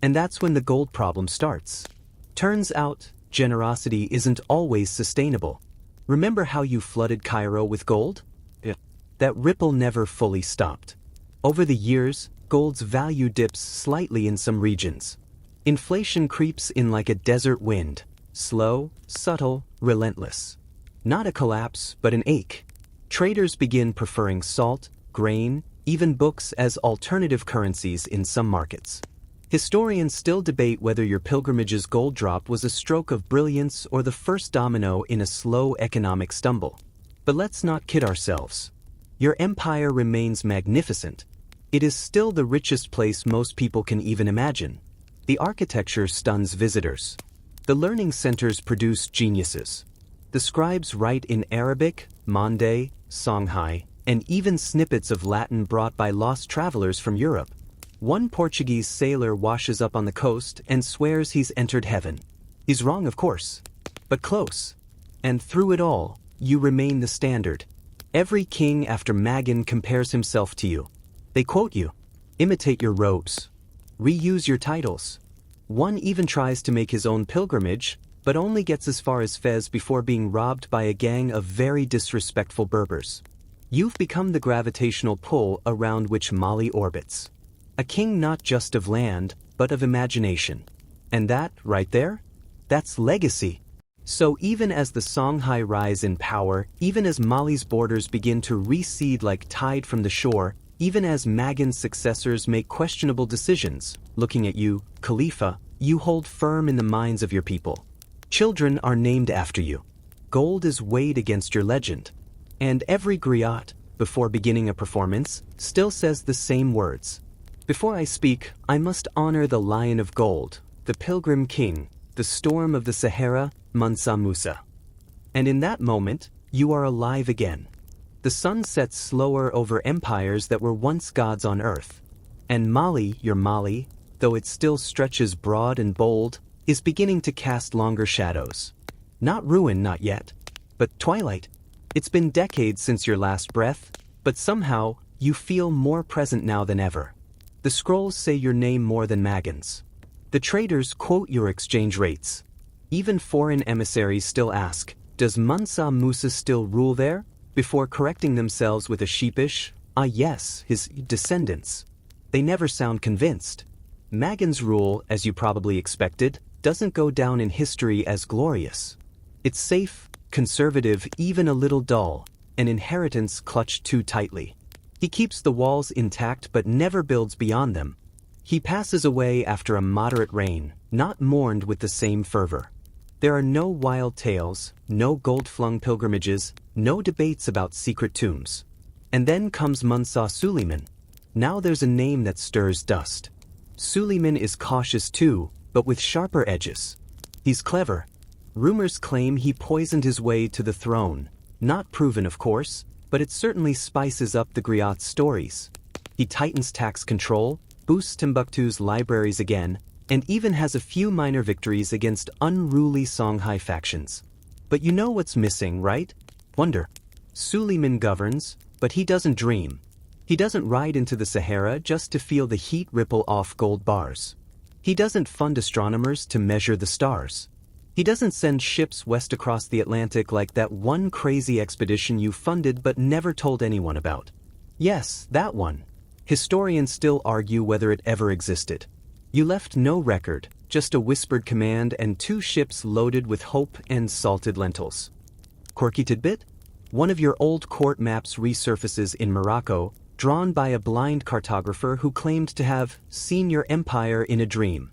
And that's when the gold problem starts. Turns out, generosity isn't always sustainable. Remember how you flooded Cairo with gold? Yeah. That ripple never fully stopped. Over the years, gold's value dips slightly in some regions. Inflation creeps in like a desert wind. Slow, subtle, relentless. Not a collapse, but an ache. Traders begin preferring salt, grain, even books as alternative currencies in some markets. Historians still debate whether your pilgrimage's gold drop was a stroke of brilliance or the first domino in a slow economic stumble. But let's not kid ourselves. Your empire remains magnificent. It is still the richest place most people can even imagine. The architecture stuns visitors. The learning centers produce geniuses. The scribes write in Arabic, Mande, Songhai, and even snippets of Latin brought by lost travelers from Europe. One Portuguese sailor washes up on the coast and swears he's entered heaven. He's wrong, of course, but close. And through it all, you remain the standard. Every king after Magan compares himself to you. They quote you, imitate your robes, reuse your titles. One even tries to make his own pilgrimage, but only gets as far as Fez before being robbed by a gang of very disrespectful Berbers. You've become the gravitational pull around which Mali orbits. A king not just of land, but of imagination. And that, right there? That's legacy. So even as the Songhai rise in power, even as Mali's borders begin to recede like tide from the shore, even as Magan's successors make questionable decisions, looking at you, Khalifa, you hold firm in the minds of your people. Children are named after you. Gold is weighed against your legend. And every griot, before beginning a performance, still says the same words. Before I speak, I must honor the Lion of Gold, the Pilgrim King, the storm of the Sahara, Mansa Musa. And in that moment, you are alive again. The sun sets slower over empires that were once gods on earth. And Mali, your Mali, though it still stretches broad and bold, is beginning to cast longer shadows. Not ruin, not yet, but twilight. It's been decades since your last breath, but somehow, you feel more present now than ever. The scrolls say your name more than Magan's. The traders quote your exchange rates. Even foreign emissaries still ask, does Mansa Musa still rule there? Before correcting themselves with a sheepish, yes, his descendants. They never sound convinced. Magan's rule, as you probably expected, doesn't go down in history as glorious. It's safe, conservative, even a little dull, an inheritance clutched too tightly. He keeps the walls intact but never builds beyond them. He passes away after a moderate reign, not mourned with the same fervor. There are no wild tales, no gold-flung pilgrimages, no debates about secret tombs. And then comes Mansa Suleiman. Now there's a name that stirs dust. Suleiman is cautious too, but with sharper edges. He's clever. Rumors claim he poisoned his way to the throne. Not proven, of course, but it certainly spices up the griot's stories. He tightens tax control, boosts Timbuktu's libraries again, and even has a few minor victories against unruly Songhai factions. But you know what's missing, right? Wonder. Suleiman governs, but he doesn't dream. He doesn't ride into the Sahara just to feel the heat ripple off gold bars. He doesn't fund astronomers to measure the stars. He doesn't send ships west across the Atlantic like that one crazy expedition you funded but never told anyone about. Yes, that one. Historians still argue whether it ever existed. You left no record, just a whispered command and 2 ships loaded with hope and salted lentils. Quirky tidbit? One of your old court maps resurfaces in Morocco, drawn by a blind cartographer who claimed to have seen your empire in a dream.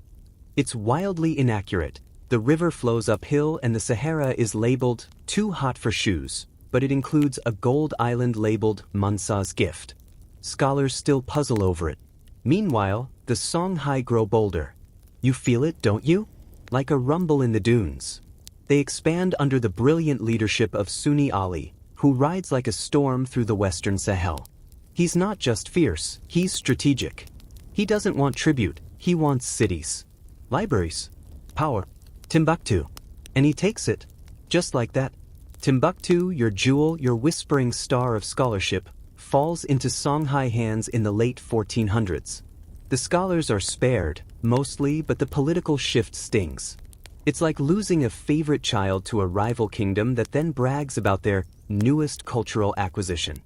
It's wildly inaccurate. The river flows uphill and the Sahara is labeled too hot for shoes, but it includes a gold island labeled Mansa's gift. Scholars still puzzle over it. Meanwhile, the Songhai grow bolder. You feel it, don't you? Like a rumble in the dunes. They expand under the brilliant leadership of Sunni Ali, who rides like a storm through the western Sahel. He's not just fierce, he's strategic. He doesn't want tribute, he wants cities. Libraries. Power. Timbuktu. And he takes it. Just like that. Timbuktu, your jewel, your whispering star of scholarship, falls into Songhai hands in the late 1400s. The scholars are spared, mostly, but the political shift stings. It's like losing a favorite child to a rival kingdom that then brags about their newest cultural acquisition.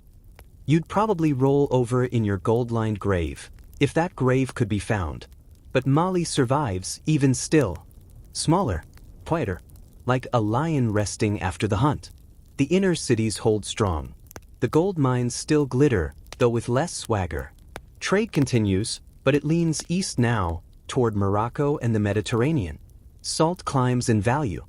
You'd probably roll over in your gold-lined grave, if that grave could be found. But Mali survives, even still. Smaller, quieter, like a lion resting after the hunt. The inner cities hold strong. The gold mines still glitter, though with less swagger. Trade continues, but it leans east now, toward Morocco and the Mediterranean. Salt climbs in value.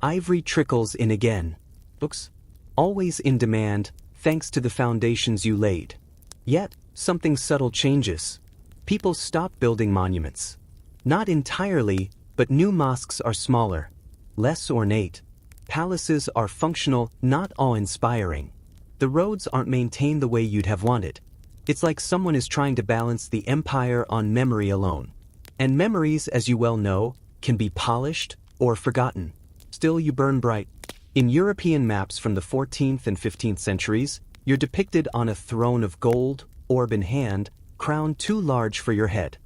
Ivory trickles in again. Books? Always in demand, thanks to the foundations you laid. Yet, something subtle changes. People stop building monuments. Not entirely, but new mosques are smaller, less ornate. Palaces are functional, not awe-inspiring. The roads aren't maintained the way you'd have wanted. It's like someone is trying to balance the empire on memory alone. And memories, as you well know, can be polished or forgotten. Still, you burn bright. In European maps from the 14th and 15th centuries, you're depicted on a throne of gold, orb in hand, crown too large for your head.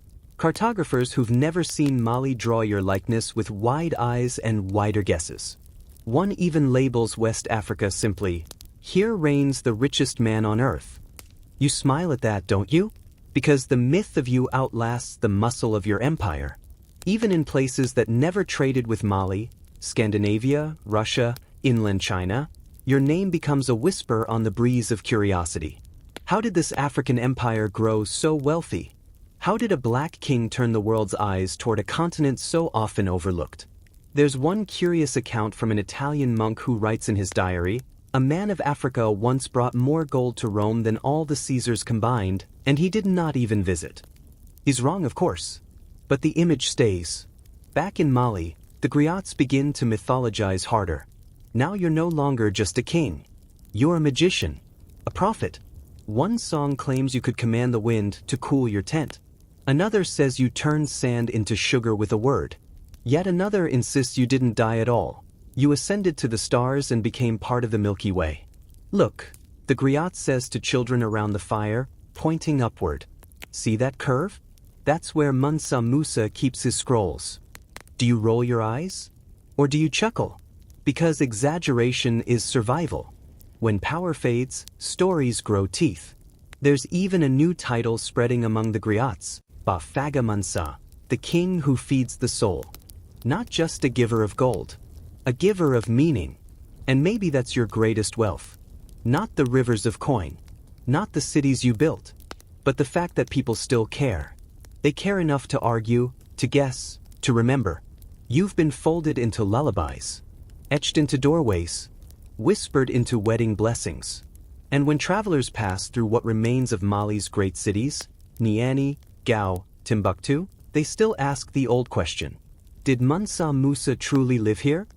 Cartographers who've never seen Mali draw your likeness with wide eyes and wider guesses. One even labels West Africa simply, "Here reigns the richest man on earth." You smile at that, don't you? Because the myth of you outlasts the muscle of your empire. Even in places that never traded with Mali, Scandinavia, Russia, inland China, your name becomes a whisper on the breeze of curiosity. How did this African empire grow so wealthy? How did a black king turn the world's eyes toward a continent so often overlooked? There's one curious account from an Italian monk who writes in his diary, "A man of Africa once brought more gold to Rome than all the Caesars combined, and he did not even visit." He's wrong, of course. But the image stays. Back in Mali, the griots begin to mythologize harder. Now you're no longer just a king. You're a magician, a prophet. One song claims you could command the wind to cool your tent. Another says you turned sand into sugar with a word. Yet another insists you didn't die at all. You ascended to the stars and became part of the Milky Way. Look, the griot says to children around the fire, pointing upward. See that curve? That's where Mansa Musa keeps his scrolls. Do you roll your eyes? Or do you chuckle? Because exaggeration is survival. When power fades, stories grow teeth. There's even a new title spreading among the griots, Hajj Mansa, the king who feeds the soul. Not just a giver of gold. A giver of meaning. And maybe that's your greatest wealth. Not the rivers of coin. Not the cities you built. But the fact that people still care. They care enough to argue, to guess, to remember. You've been folded into lullabies. Etched into doorways. Whispered into wedding blessings. And when travelers pass through what remains of Mali's great cities, Niani, Gao, Timbuktu, they still ask the old question. Did Mansa Musa truly live here?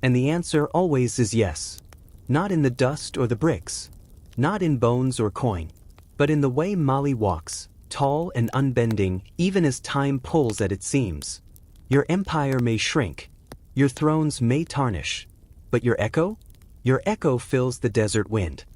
And the answer always is yes. Not in the dust or the bricks. Not in bones or coin. But in the way Mali walks, tall and unbending, even as time pulls at its seams. Your empire may shrink. Your thrones may tarnish. But your echo? Your echo fills the desert wind.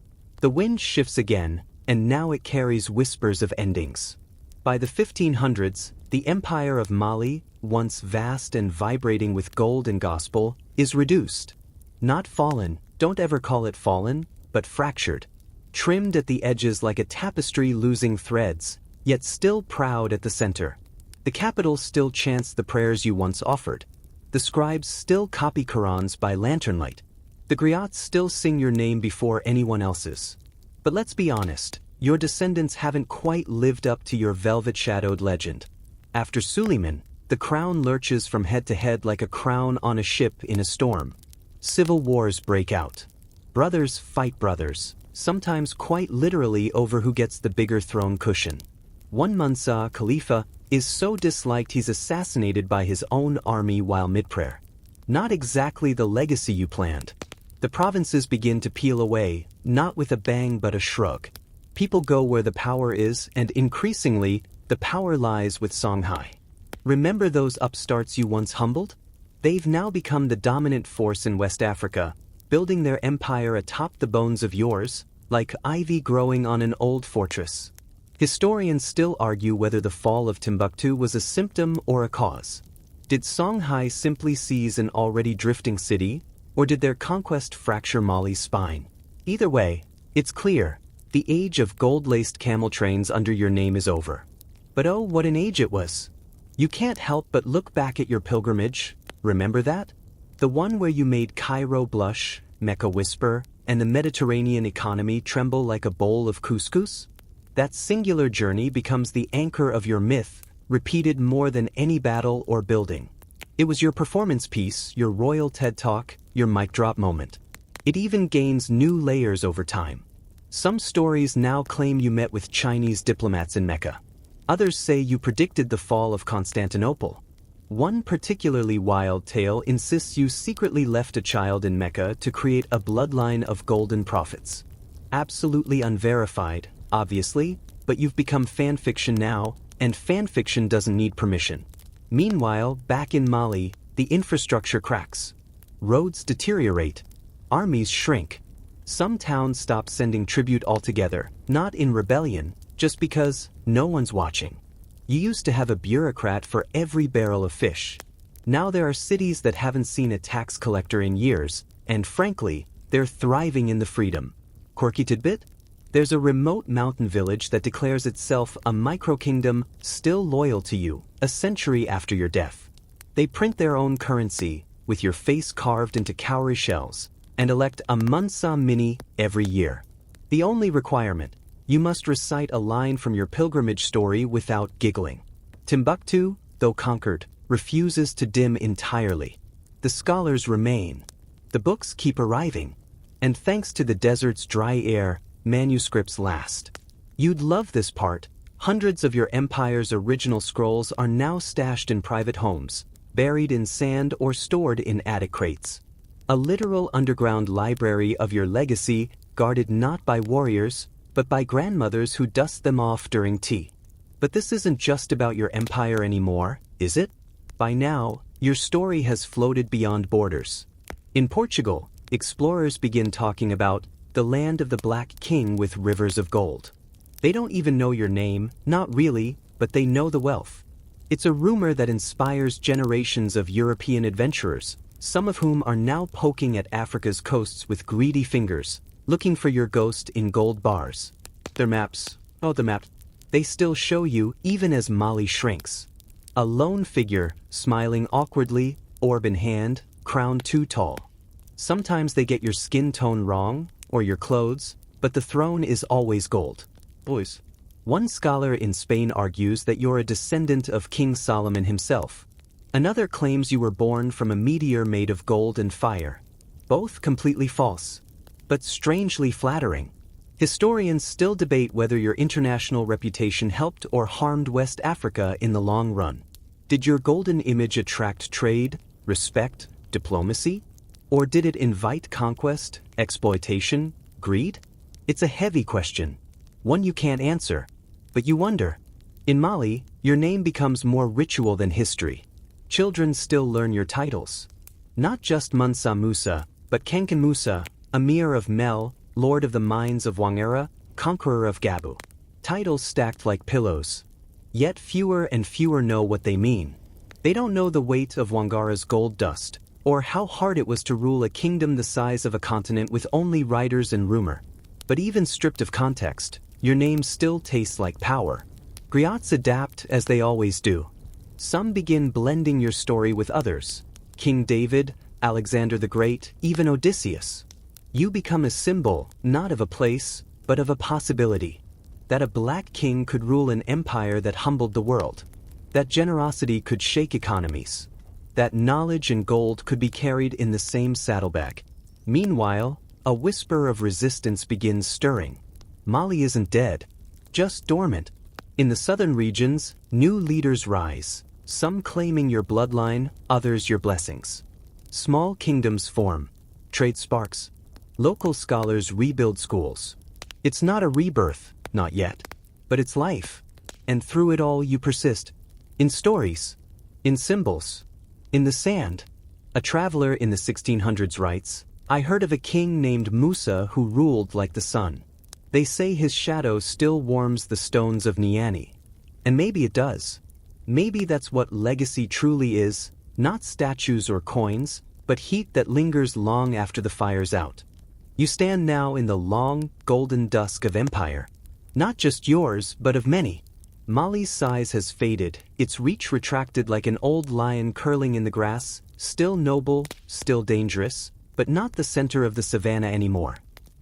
The wind shifts again, and now it carries whispers of endings. By the 1500s, the empire of Mali, once vast and vibrating with gold and gospel, is reduced. Not fallen, don't ever call it fallen, but fractured. Trimmed at the edges like a tapestry losing threads, yet still proud at the center. The capital still chants the prayers you once offered. The scribes still copy Qurans by lantern light. The griots still sing your name before anyone else's. But let's be honest, your descendants haven't quite lived up to your velvet-shadowed legend. After Suleiman, the crown lurches from head to head like a crown on a ship in a storm. Civil wars break out. Brothers fight brothers, sometimes quite literally over who gets the bigger throne cushion. One Mansa, Khalifa, is so disliked he's assassinated by his own army while mid-prayer. Not exactly the legacy you planned. The provinces begin to peel away, not with a bang but a shrug. People go where the power is, and increasingly, the power lies with Songhai. Remember those upstarts you once humbled? They've now become the dominant force in West Africa, building their empire atop the bones of yours, like ivy growing on an old fortress. Historians still argue whether the fall of Timbuktu was a symptom or a cause. Did Songhai simply seize an already drifting city, or did their conquest fracture Mali's spine? Either way, it's clear, the age of gold-laced camel trains under your name is over. But oh, what an age it was! You can't help but look back at your pilgrimage, remember that? The one where you made Cairo blush, Mecca whisper, and the Mediterranean economy tremble like a bowl of couscous? That singular journey becomes the anchor of your myth, repeated more than any battle or building. It was your performance piece, your royal TED Talk, your mic drop moment. It even gains new layers over time. Some stories now claim you met with Chinese diplomats in Mecca. Others say you predicted the fall of Constantinople. One particularly wild tale insists you secretly left a child in Mecca to create a bloodline of golden prophets. Absolutely unverified, obviously, but you've become fanfiction now, and fanfiction doesn't need permission. Meanwhile, back in Mali, the infrastructure cracks. Roads deteriorate. Armies shrink. Some towns stop sending tribute altogether, not in rebellion, just because no one's watching. You used to have a bureaucrat for every barrel of fish. Now there are cities that haven't seen a tax collector in years, and frankly, they're thriving in the freedom. Quirky tidbit? There's a remote mountain village that declares itself a micro-kingdom still loyal to you, a century after your death. They print their own currency, with your face carved into cowrie shells, and elect a Mansa mini every year. The only requirement: you must recite a line from your pilgrimage story without giggling. Timbuktu, though conquered, refuses to dim entirely. The scholars remain. The books keep arriving. And thanks to the desert's dry air, manuscripts last. You'd love this part. Hundreds of your empire's original scrolls are now stashed in private homes, buried in sand or stored in attic crates. A literal underground library of your legacy, guarded not by warriors, but by grandmothers who dust them off during tea. But this isn't just about your empire anymore, is it? By now, your story has floated beyond borders. In Portugal, explorers begin talking about the land of the Black King with rivers of gold. They don't even know your name, not really, but they know the wealth. It's a rumor that inspires generations of European adventurers, some of whom are now poking at Africa's coasts with greedy fingers, looking for your ghost in gold bars. Their maps, they still show you even as Mali shrinks. A lone figure, smiling awkwardly, orb in hand, crown too tall. Sometimes they get your skin tone wrong, or your clothes, but the throne is always gold. Boys. One scholar in Spain argues that you're a descendant of King Solomon himself. Another claims you were born from a meteor made of gold and fire. Both completely false, but strangely flattering. Historians still debate whether your international reputation helped or harmed West Africa in the long run. Did your golden image attract trade, respect, diplomacy? Or did it invite conquest, exploitation, greed? It's a heavy question, one you can't answer, but you wonder. In Mali, your name becomes more ritual than history. Children still learn your titles. Not just Mansa Musa, but Kenken Musa, Emir of Mel, Lord of the Mines of Wangara, Conqueror of Gabu. Titles stacked like pillows. Yet fewer and fewer know what they mean. They don't know the weight of Wangara's gold dust, or how hard it was to rule a kingdom the size of a continent with only writers and rumor. But even stripped of context, your name still tastes like power. Griots adapt as they always do. Some begin blending your story with others. King David, Alexander the Great, even Odysseus. You become a symbol, not of a place, but of a possibility. That a black king could rule an empire that humbled the world. That generosity could shake economies. That knowledge and gold could be carried in the same saddlebag. Meanwhile, a whisper of resistance begins stirring. Mali isn't dead, just dormant. In the southern regions, new leaders rise, some claiming your bloodline, others your blessings. Small kingdoms form, trade sparks. Local scholars rebuild schools. It's not a rebirth, not yet, but it's life. And through it all you persist. In stories, in symbols, in the sand. A traveler in the 1600s writes, "I heard of a king named Musa who ruled like the sun. They say his shadow still warms the stones of Niani." And maybe it does. Maybe that's what legacy truly is, not statues or coins, but heat that lingers long after the fire's out. You stand now in the long, golden dusk of empire. Not just yours, but of many. Mali's size has faded, its reach retracted like an old lion curling in the grass, still noble, still dangerous, but not the center of the savannah anymore.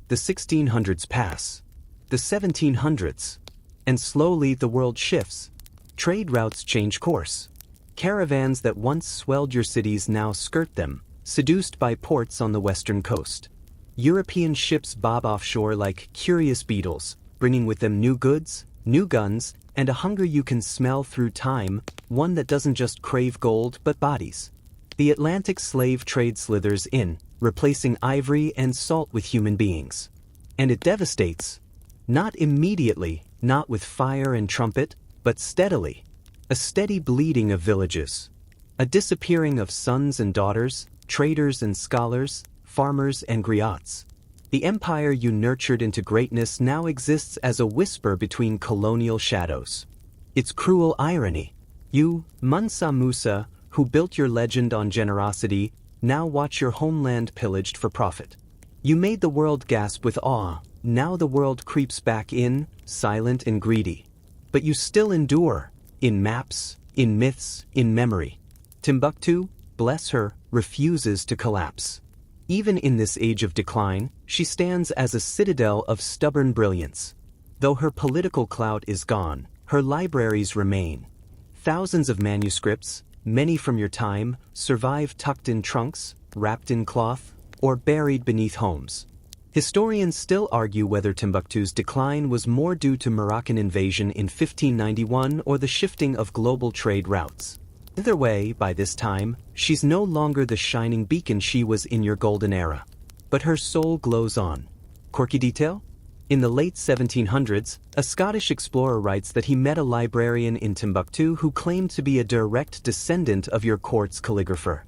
The 1600s pass. The 1700s. And slowly the world shifts. Trade routes change course. Caravans that once swelled your cities now skirt them, seduced by ports on the western coast. European ships bob offshore like curious beetles, bringing with them new goods, new guns, and a hunger you can smell through time, one that doesn't just crave gold but bodies. The Atlantic slave trade slithers in, replacing ivory and salt with human beings. And it devastates. Not immediately, not with fire and trumpet, but steadily. A steady bleeding of villages. A disappearing of sons and daughters, traders and scholars, farmers and griots. The empire you nurtured into greatness now exists as a whisper between colonial shadows. It's cruel irony. You, Mansa Musa, who built your legend on generosity, now watch your homeland pillaged for profit. You made the world gasp with awe, now the world creeps back in, silent and greedy. But you still endure, in maps, in myths, in memory. Timbuktu, bless her, refuses to collapse. Even in this age of decline, she stands as a citadel of stubborn brilliance. Though her political clout is gone, her libraries remain. Thousands of manuscripts, many from your time, survive tucked in trunks, wrapped in cloth, or buried beneath homes. Historians still argue whether Timbuktu's decline was more due to Moroccan invasion in 1591 or the shifting of global trade routes. Either way, by this time, she's no longer the shining beacon she was in your golden era. But her soul glows on. Quirky detail? In the late 1700s, a Scottish explorer writes that he met a librarian in Timbuktu who claimed to be a direct descendant of your court's calligrapher.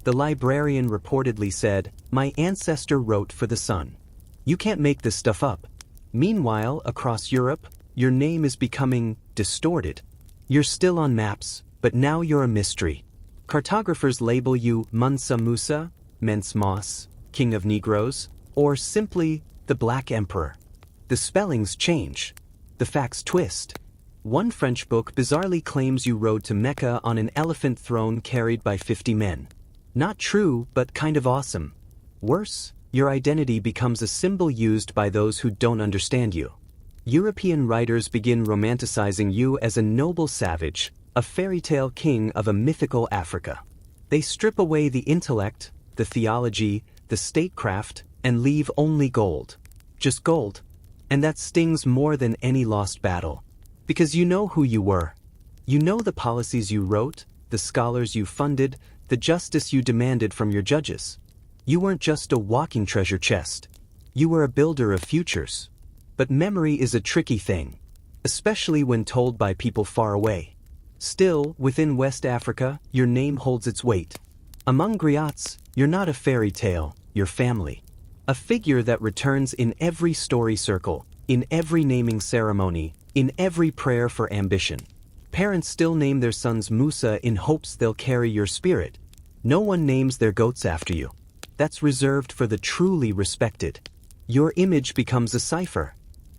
The librarian reportedly said, "My ancestor wrote for the sun. You can't make this stuff up." Meanwhile, across Europe, your name is becoming distorted. You're still on maps, but now you're a mystery. Cartographers label you Mansa Musa, Mens Mos, King of Negroes, or simply the Black Emperor. The spellings change. The facts twist. One French book bizarrely claims you rode to Mecca on an elephant throne carried by 50 men. Not true, but kind of awesome. Worse, your identity becomes a symbol used by those who don't understand you. European writers begin romanticizing you as a noble savage, a fairy tale king of a mythical Africa. They strip away the intellect, the theology, the statecraft, and leave only gold. Just gold. And that stings more than any lost battle. Because you know who you were. You know the policies you wrote, the scholars you funded, the justice you demanded from your judges. You weren't just a walking treasure chest. You were a builder of futures. But memory is a tricky thing, especially when told by people far away. Still, within West Africa, your name holds its weight. Among griots, you're not a fairy tale, you're family. A figure that returns in every story circle, in every naming ceremony, in every prayer for ambition. Parents still name their sons Musa in hopes they'll carry your spirit. No one names their goats after you. That's reserved for the truly respected. Your image becomes a cipher.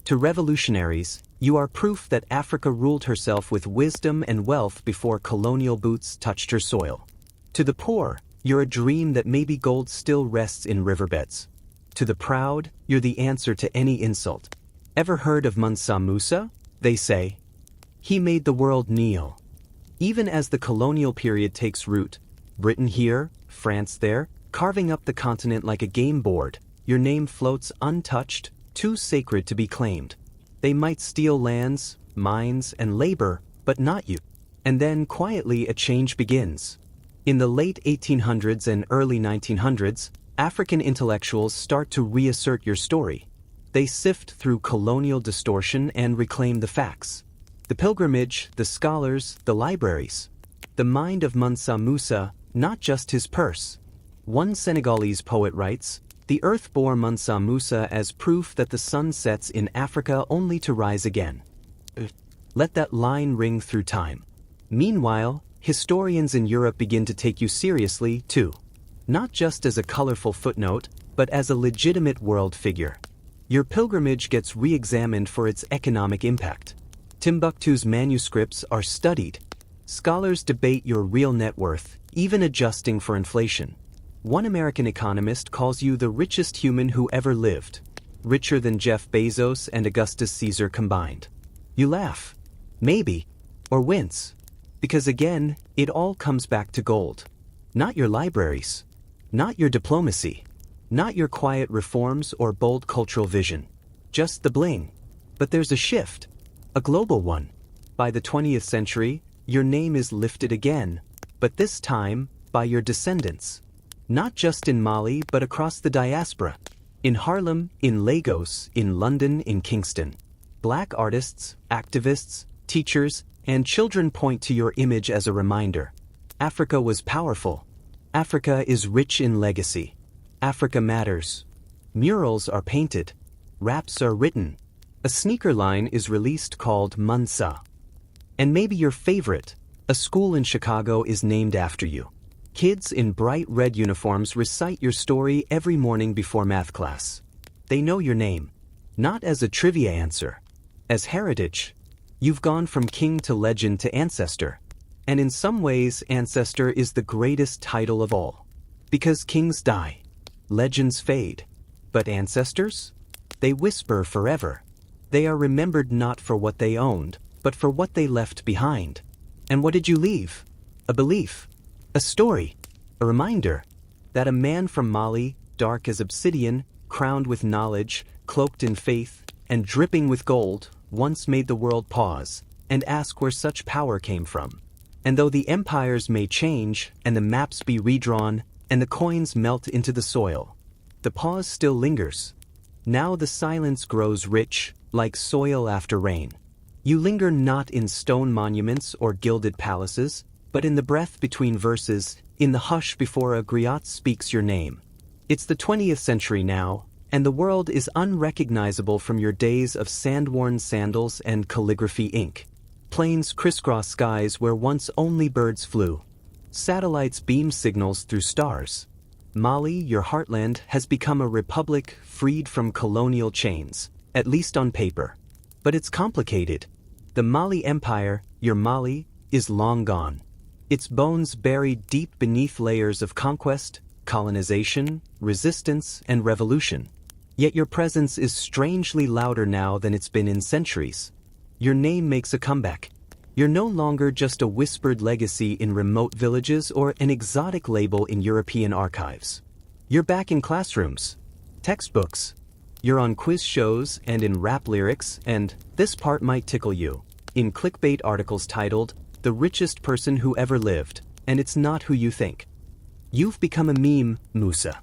To revolutionaries, you are proof that Africa ruled herself with wisdom and wealth before colonial boots touched her soil. To the poor, you're a dream that maybe gold still rests in riverbeds. To the proud, you're the answer to any insult. Ever heard of Mansa Musa? They say. He made the world kneel. Even as the colonial period takes root, Britain here, France there, carving up the continent like a game board, your name floats untouched, too sacred to be claimed. They might steal lands, mines, and labor, but not you. And then quietly a change begins. In the late 1800s and early 1900s, African intellectuals start to reassert your story. They sift through colonial distortion and reclaim the facts. The pilgrimage, the scholars, the libraries. The mind of Mansa Musa, not just his purse. One Senegalese poet writes, "The earth bore Mansa Musa as proof that the sun sets in Africa only to rise again." Let that line ring through time. Meanwhile, historians in Europe begin to take you seriously, too. Not just as a colorful footnote, but as a legitimate world figure. Your pilgrimage gets re-examined for its economic impact. Timbuktu's manuscripts are studied. Scholars debate your real net worth, even adjusting for inflation. One American economist calls you the richest human who ever lived, richer than Jeff Bezos and Augustus Caesar combined. You laugh. Maybe. Or wince. Because again, it all comes back to gold. Not your libraries. Not your diplomacy. Not your quiet reforms or bold cultural vision. Just the bling. But there's a shift. A global one. By the 20th century, your name is lifted again, but this time, by your descendants. Not just in Mali, but across the diaspora. In Harlem, in Lagos, in London, in Kingston. Black artists, activists, teachers, and children point to your image as a reminder. Africa was powerful. Africa is rich in legacy. Africa matters. Murals are painted. Raps are written. A sneaker line is released called Mansa. And maybe your favorite, a school in Chicago is named after you. Kids in bright red uniforms recite your story every morning before math class. They know your name, not as a trivia answer, as heritage. You've gone from king to legend to ancestor. And in some ways, ancestor is the greatest title of all. Because kings die, legends fade. But ancestors? They whisper forever. They are remembered not for what they owned, but for what they left behind. And what did you leave? A belief, a story, a reminder that a man from Mali, dark as obsidian, crowned with knowledge, cloaked in faith, and dripping with gold, once made the world pause and ask where such power came from. And though the empires may change, and the maps be redrawn, and the coins melt into the soil, the pause still lingers. Now the silence grows rich, like soil after rain. You linger not in stone monuments or gilded palaces, but in the breath between verses, in the hush before a griot speaks your name. It's the 20th century now, and the world is unrecognizable from your days of sand-worn sandals and calligraphy ink. Planes crisscross skies where once only birds flew. Satellites beam signals through stars. Mali, your heartland, has become a republic freed from colonial chains, at least on paper. But it's complicated. The Mali Empire, your Mali, is long gone. Its bones buried deep beneath layers of conquest, colonization, resistance, and revolution. Yet your presence is strangely louder now than it's been in centuries. Your name makes a comeback. You're no longer just a whispered legacy in remote villages or an exotic label in European archives. You're back in classrooms, textbooks. You're on quiz shows and in rap lyrics, and this part might tickle you, in clickbait articles titled, "The Richest Person Who Ever Lived," and it's not who you think. You've become a meme, Musa.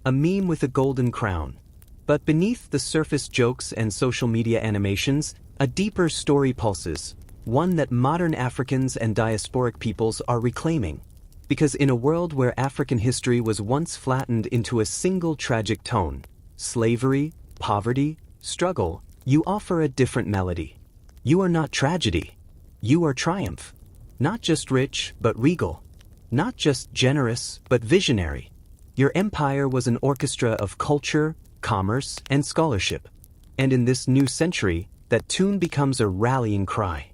A meme with a golden crown. But beneath the surface jokes and social media animations, a deeper story pulses, one that modern Africans and diasporic peoples are reclaiming. Because in a world where African history was once flattened into a single tragic tone, slavery, poverty, struggle, you offer a different melody. You are not tragedy. You are triumph. Not just rich, but regal. Not just generous, but visionary. Your empire was an orchestra of culture, commerce, and scholarship. And in this new century, that tune becomes a rallying cry.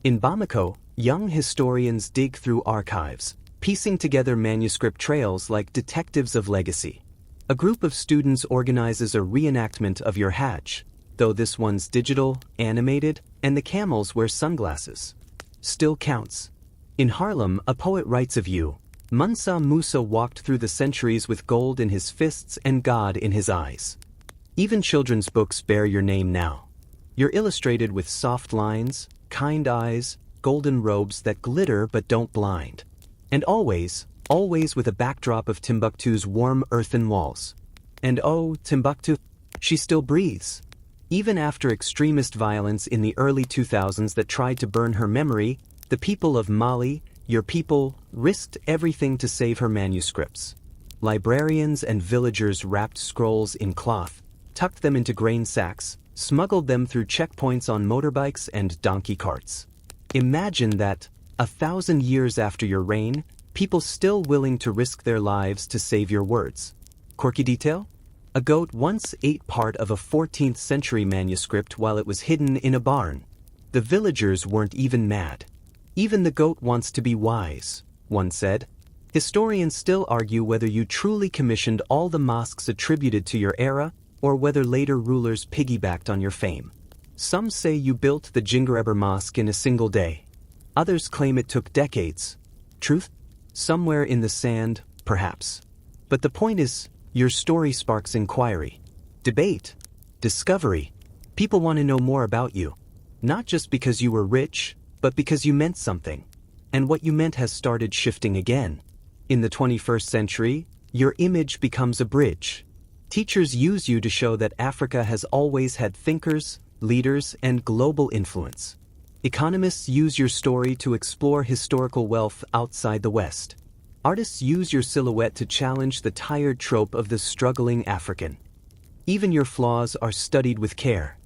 In Bamako, young historians dig through archives, piecing together manuscript trails like detectives of legacy. A group of students organizes a reenactment of your Hajj, though this one's digital, animated, and the camels wear sunglasses. Still counts. In Harlem, a poet writes of you, Mansa Musa walked through the centuries with gold in his fists and God in his eyes. Even children's books bear your name now. You're illustrated with soft lines, kind eyes, golden robes that glitter but don't blind. And always with a backdrop of Timbuktu's warm earthen walls. And oh, Timbuktu, she still breathes. Even after extremist violence in the early 2000s that tried to burn her memory, the people of Mali, your people, risked everything to save her manuscripts. Librarians and villagers wrapped scrolls in cloth, tucked them into grain sacks, smuggled them through checkpoints on motorbikes and donkey carts. Imagine that, 1,000 years after your reign, people still willing to risk their lives to save your words. Quirky detail? A goat once ate part of a 14th century manuscript while it was hidden in a barn. The villagers weren't even mad. Even the goat wants to be wise, one said. Historians still argue whether you truly commissioned all the mosques attributed to your era, or whether later rulers piggybacked on your fame. Some say you built the Jingareber Mosque in a single day. Others claim it took decades. Truth? Somewhere in the sand, perhaps. But the point is, your story sparks inquiry, debate, discovery. People want to know more about you. Not just because you were rich, but because you meant something. And what you meant has started shifting again. In the 21st century, your image becomes a bridge. Teachers use you to show that Africa has always had thinkers, leaders, and global influence. Economists use your story to explore historical wealth outside the West. Artists use your silhouette to challenge the tired trope of the struggling African. Even your flaws are studied with care.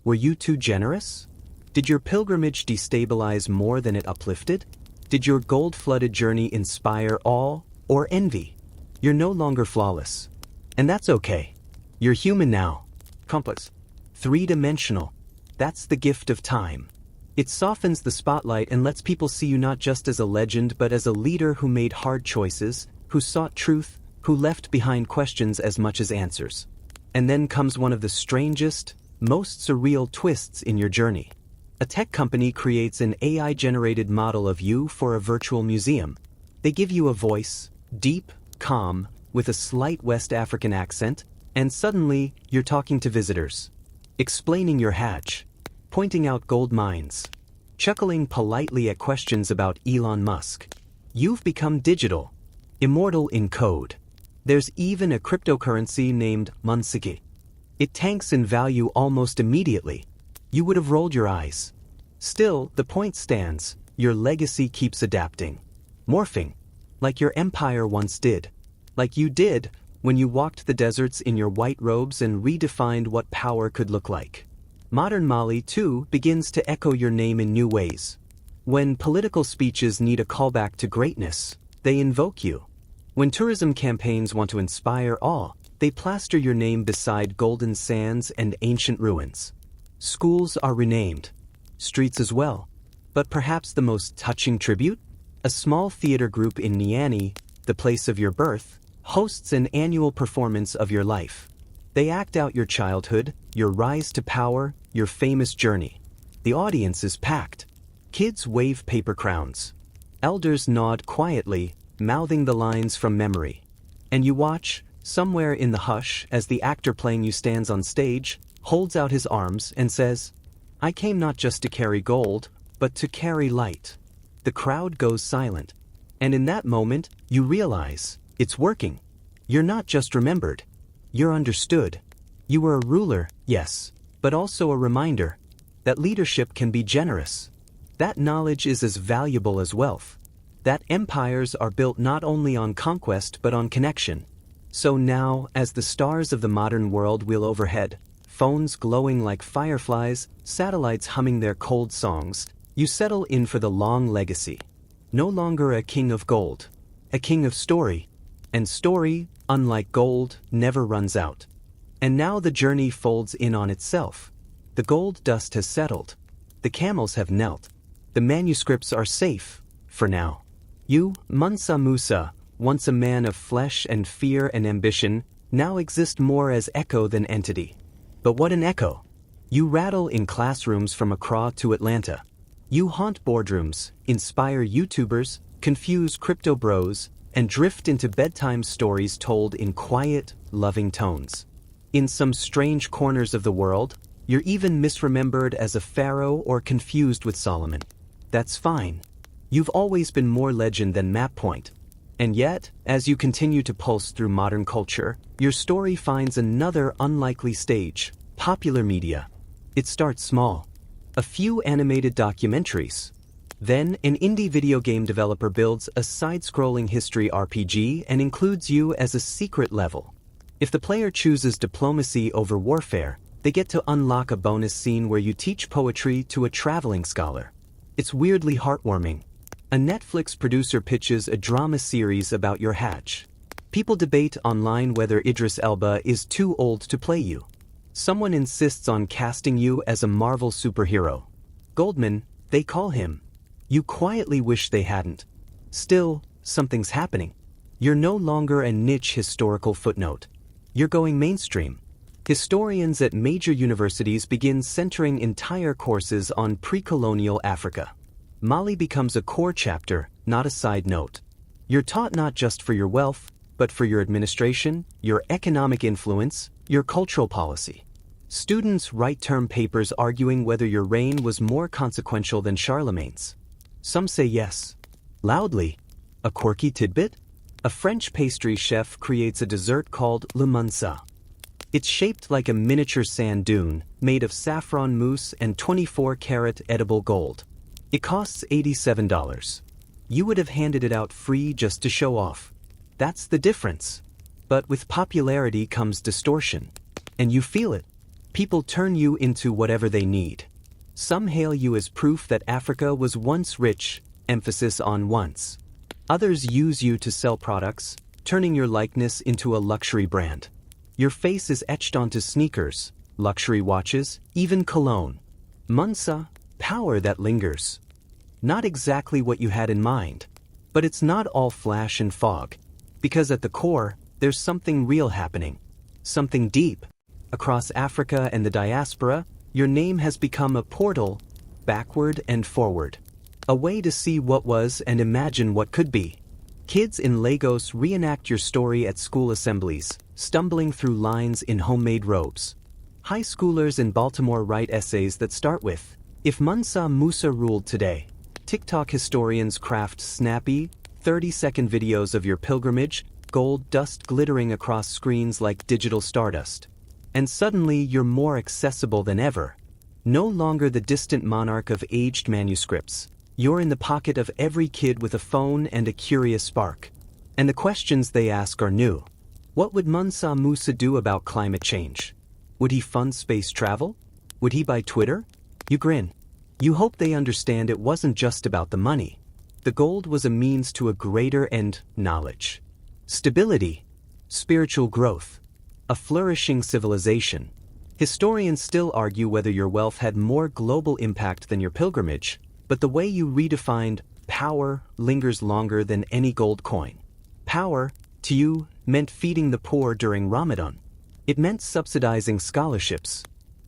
Were you too generous? Did your pilgrimage destabilize more than it uplifted? Did your gold-flooded journey inspire awe or envy? You're no longer flawless. And that's okay. You're human now. Complex. Three-dimensional. That's the gift of time. It softens the spotlight and lets people see you not just as a legend but as a leader who made hard choices, who sought truth, who left behind questions as much as answers. And then comes one of the strangest, most surreal twists in your journey. A tech company creates an AI-generated model of you for a virtual museum. They give you a voice, deep, calm, with a slight West African accent, and suddenly you're talking to visitors, explaining your Hajj, pointing out gold mines, chuckling politely at questions about Elon Musk. You've become digital, immortal in code. There's even a cryptocurrency named Mansa. It tanks in value almost immediately. You would have rolled your eyes. Still, the point stands, your legacy keeps adapting, morphing, like your empire once did. Like you did when you walked the deserts in your white robes and redefined what power could look like. Modern Mali, too, begins to echo your name in new ways. When political speeches need a callback to greatness, they invoke you. When tourism campaigns want to inspire awe, they plaster your name beside golden sands and ancient ruins. Schools are renamed, streets as well. But perhaps the most touching tribute? A small theater group in Niani, the place of your birth, hosts an annual performance of your life. They act out your childhood, your rise to power, your famous journey. The audience is packed. Kids wave paper crowns. Elders nod quietly, mouthing the lines from memory. And you watch, somewhere in the hush, as the actor playing you stands on stage, holds out his arms and says, "I came not just to carry gold, but to carry light." The crowd goes silent. And in that moment, you realize, it's working. You're not just remembered. You're understood. You were a ruler, yes, but also a reminder that leadership can be generous. That knowledge is as valuable as wealth. That empires are built not only on conquest but on connection. So now, as the stars of the modern world wheel overhead, phones glowing like fireflies, satellites humming their cold songs, you settle in for the long legacy. No longer a king of gold, a king of story. And story, unlike gold, never runs out. And now the journey folds in on itself. The gold dust has settled. The camels have knelt. The manuscripts are safe, for now. You, Mansa Musa, once a man of flesh and fear and ambition, now exist more as echo than entity. But what an echo! You rattle in classrooms from Accra to Atlanta. You haunt boardrooms, inspire YouTubers, confuse crypto bros, and drift into bedtime stories told in quiet, loving tones. In some strange corners of the world, you're even misremembered as a pharaoh or confused with Solomon. That's fine. You've always been more legend than map point. And yet, as you continue to pulse through modern culture, your story finds another unlikely stage: popular media. It starts small. A few animated documentaries. Then, an indie video game developer builds a side-scrolling history RPG and includes you as a secret level. If the player chooses diplomacy over warfare, they get to unlock a bonus scene where you teach poetry to a traveling scholar. It's weirdly heartwarming. A Netflix producer pitches a drama series about your Hajj. People debate online whether Idris Elba is too old to play you. Someone insists on casting you as a Marvel superhero. Goldman, they call him. You quietly wish they hadn't. Still, something's happening. You're no longer a niche historical footnote. You're going mainstream. Historians at major universities begin centering entire courses on pre-colonial Africa. Mali becomes a core chapter, not a side note. You're taught not just for your wealth, but for your administration, your economic influence, your cultural policy. Students write term papers arguing whether your reign was more consequential than Charlemagne's. Some say yes. Loudly. A quirky tidbit? A French pastry chef creates a dessert called le mansa. It's shaped like a miniature sand dune, made of saffron mousse and 24-karat edible gold. It costs $87. You would have handed it out free just to show off. That's the difference. But with popularity comes distortion. And you feel it. People turn you into whatever they need. Some hail you as proof that Africa was once rich, emphasis on once. Others use you to sell products, turning your likeness into a luxury brand. Your face is etched onto sneakers, luxury watches, even cologne. Musa, power that lingers. Not exactly what you had in mind. But it's not all flash and fog. Because at the core, there's something real happening. Something deep. Across Africa and the diaspora, your name has become a portal, backward and forward. A way to see what was and imagine what could be. Kids in Lagos reenact your story at school assemblies, stumbling through lines in homemade robes. High schoolers in Baltimore write essays that start with, "If Mansa Musa ruled today." TikTok historians craft snappy, 30-second videos of your pilgrimage, gold dust glittering across screens like digital stardust. And suddenly you're more accessible than ever. No longer the distant monarch of aged manuscripts. You're in the pocket of every kid with a phone and a curious spark. And the questions they ask are new. What would Mansa Musa do about climate change? Would he fund space travel? Would he buy Twitter? You grin. You hope they understand it wasn't just about the money. The gold was a means to a greater end, knowledge. Stability. Spiritual growth. A flourishing civilization. Historians still argue whether your wealth had more global impact than your pilgrimage, but the way you redefined power lingers longer than any gold coin. Power, to you, meant feeding the poor during Ramadan. It meant subsidizing scholarships.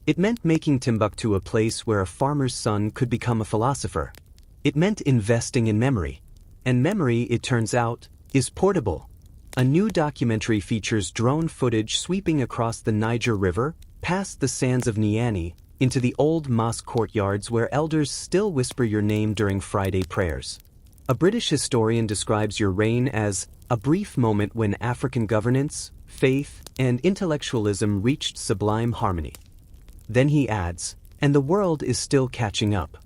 It meant making Timbuktu a place where a farmer's son could become a philosopher. It meant investing in memory. And memory, it turns out, is portable. A new documentary features drone footage sweeping across the Niger River, past the sands of Niani, into the old mosque courtyards where elders still whisper your name during Friday prayers. A British historian describes your reign as a brief moment when African governance, faith, and intellectualism reached sublime harmony. Then he adds, and the world is still catching up.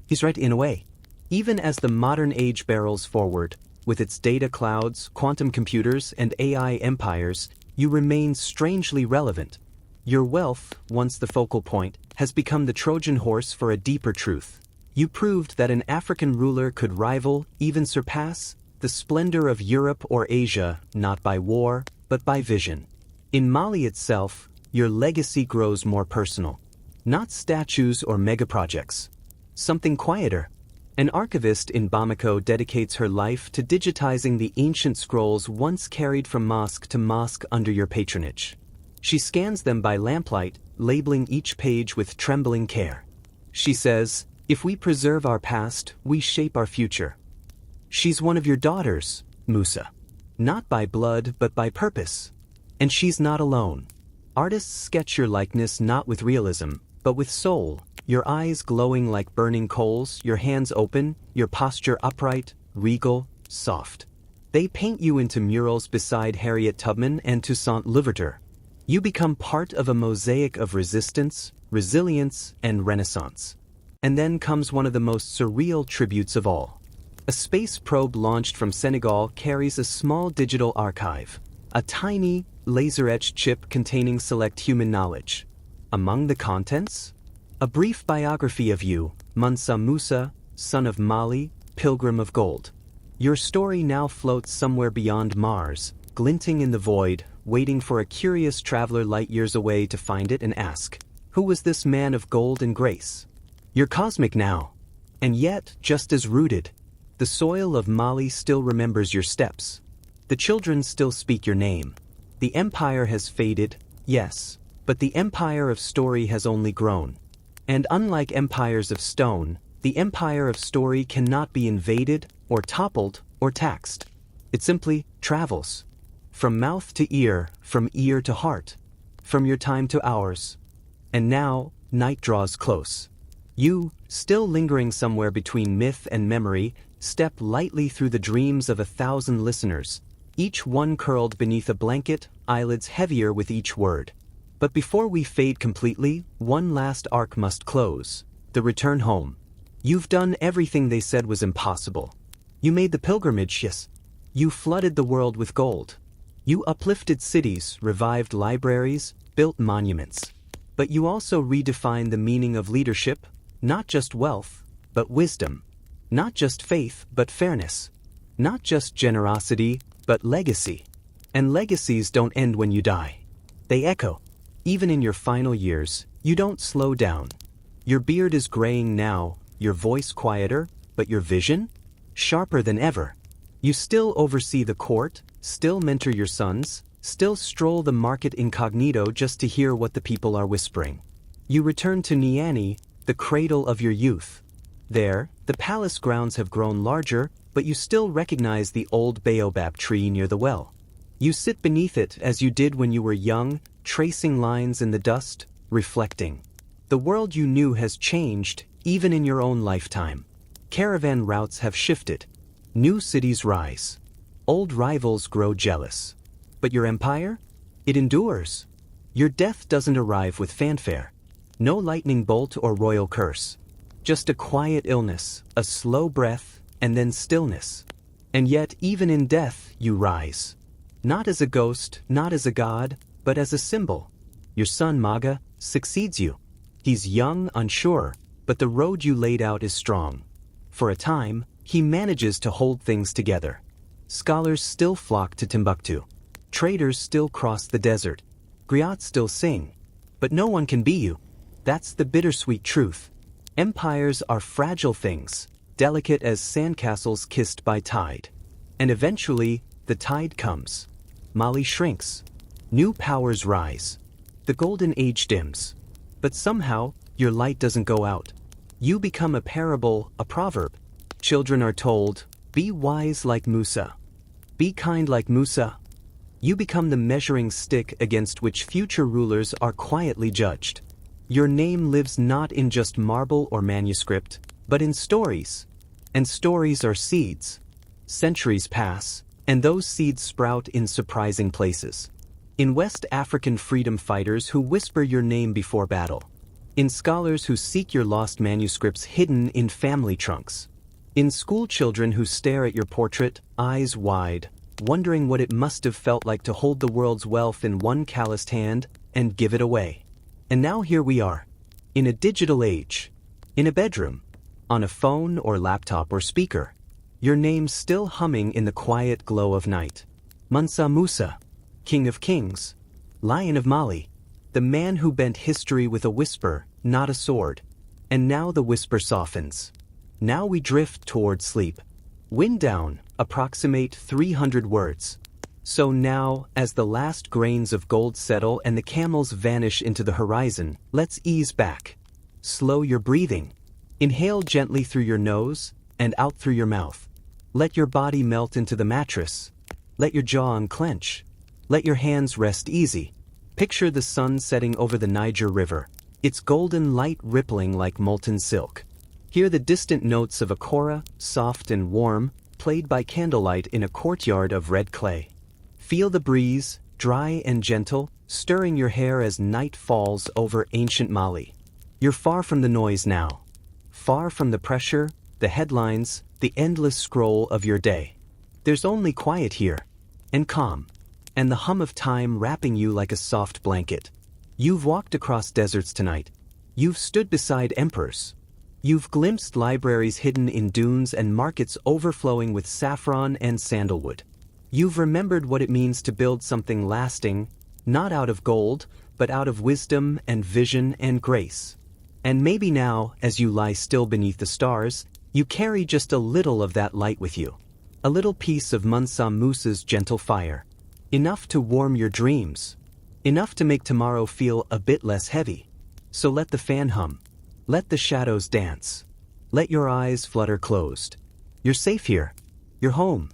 He's right in a way. Even as the modern age barrels forward, with its data clouds, quantum computers, and AI empires, you remain strangely relevant. Your wealth, once the focal point, has become the Trojan horse for a deeper truth. You proved that an African ruler could rival, even surpass, the splendor of Europe or Asia, not by war, but by vision. In Mali itself, your legacy grows more personal. Not statues or megaprojects. Something quieter. An archivist in Bamako dedicates her life to digitizing the ancient scrolls once carried from mosque to mosque under your patronage. She scans them by lamplight, labeling each page with trembling care. She says, "If we preserve our past, we shape our future." She's one of your daughters, Musa. Not by blood, but by purpose. And she's not alone. Artists sketch your likeness not with realism, but with soul, your eyes glowing like burning coals, your hands open, your posture upright, regal, soft. They paint you into murals beside Harriet Tubman and Toussaint Louverture. You become part of a mosaic of resistance, resilience, and renaissance. And then comes one of the most surreal tributes of all. A space probe launched from Senegal carries a small digital archive, a tiny, laser-etched chip containing select human knowledge. Among the contents? A brief biography of you, Mansa Musa, son of Mali, pilgrim of gold. Your story now floats somewhere beyond Mars, glinting in the void, waiting for a curious traveler light years away to find it and ask, who was this man of gold and grace? You're cosmic now. And yet, just as rooted, the soil of Mali still remembers your steps. The children still speak your name. The empire has faded, yes, but the empire of story has only grown. And unlike empires of stone, the empire of story cannot be invaded, or toppled, or taxed. It simply travels. From mouth to ear, from ear to heart. From your time to ours. And now, night draws close. You, still lingering somewhere between myth and memory, step lightly through the dreams of 1,000 listeners, each one curled beneath a blanket, eyelids heavier with each word. But before we fade completely, one last arc must close, the return home. You've done everything they said was impossible. You made the pilgrimage, yes. You flooded the world with gold. You uplifted cities, revived libraries, built monuments. But you also redefined the meaning of leadership, Not just wealth, but wisdom. Not just faith, but fairness. Not just generosity, but legacy. And legacies don't end when you die. They echo. Even in your final years, you don't slow down. Your beard is graying now, your voice quieter, but your vision? Sharper than ever. You still oversee the court, still mentor your sons, still stroll the market incognito just to hear what the people are whispering. You return to Niani, the cradle of your youth. There, the palace grounds have grown larger, but you still recognize the old baobab tree near the well. You sit beneath it as you did when you were young, tracing lines in the dust, reflecting. The world you knew has changed, even in your own lifetime. Caravan routes have shifted. New cities rise. Old rivals grow jealous. But your empire? It endures. Your death doesn't arrive with fanfare. No lightning bolt or royal curse. Just a quiet illness, a slow breath, and then stillness. And yet, even in death, you rise. Not as a ghost, not as a god, but as a symbol. Your son Maga succeeds you. He's young, unsure, but the road you laid out is strong. For a time, he manages to hold things together. Scholars still flock to Timbuktu. Traders still cross the desert. Griots still sing. But no one can be you. That's the bittersweet truth. Empires are fragile things, delicate as sandcastles kissed by tide. And eventually, the tide comes. Mali shrinks. New powers rise. The golden age dims. But somehow, your light doesn't go out. You become a parable, a proverb. Children are told, be wise like Musa. Be kind like Musa. You become the measuring stick against which future rulers are quietly judged. Your name lives not in just marble or manuscript, but in stories. And stories are seeds. Centuries pass, and those seeds sprout in surprising places. In West African freedom fighters who whisper your name before battle. In scholars who seek your lost manuscripts hidden in family trunks. In school children who stare at your portrait, eyes wide, wondering what it must have felt like to hold the world's wealth in one calloused hand and give it away. And now here we are, in a digital age, in a bedroom, on a phone or laptop or speaker, your name still humming in the quiet glow of night. Mansa Musa, King of Kings, Lion of Mali, the man who bent history with a whisper, not a sword. And now the whisper softens. Now we drift toward sleep. Wind down, approximate 300 words. So now, as the last grains of gold settle and the camels vanish into the horizon, let's ease back. Slow your breathing. Inhale gently through your nose and out through your mouth. Let your body melt into the mattress. Let your jaw unclench. Let your hands rest easy. Picture the sun setting over the Niger River, its golden light rippling like molten silk. Hear the distant notes of a kora, soft and warm, played by candlelight in a courtyard of red clay. Feel the breeze, dry and gentle, stirring your hair as night falls over ancient Mali. You're far from the noise now. Far from the pressure, the headlines, the endless scroll of your day. There's only quiet here, and calm, and the hum of time wrapping you like a soft blanket. You've walked across deserts tonight. You've stood beside emperors. You've glimpsed libraries hidden in dunes and markets overflowing with saffron and sandalwood. You've remembered what it means to build something lasting, not out of gold, but out of wisdom and vision and grace. And maybe now, as you lie still beneath the stars, you carry just a little of that light with you. A little piece of Mansa Musa's gentle fire. Enough to warm your dreams. Enough to make tomorrow feel a bit less heavy. So let the fan hum. Let the shadows dance. Let your eyes flutter closed. You're safe here. You're home.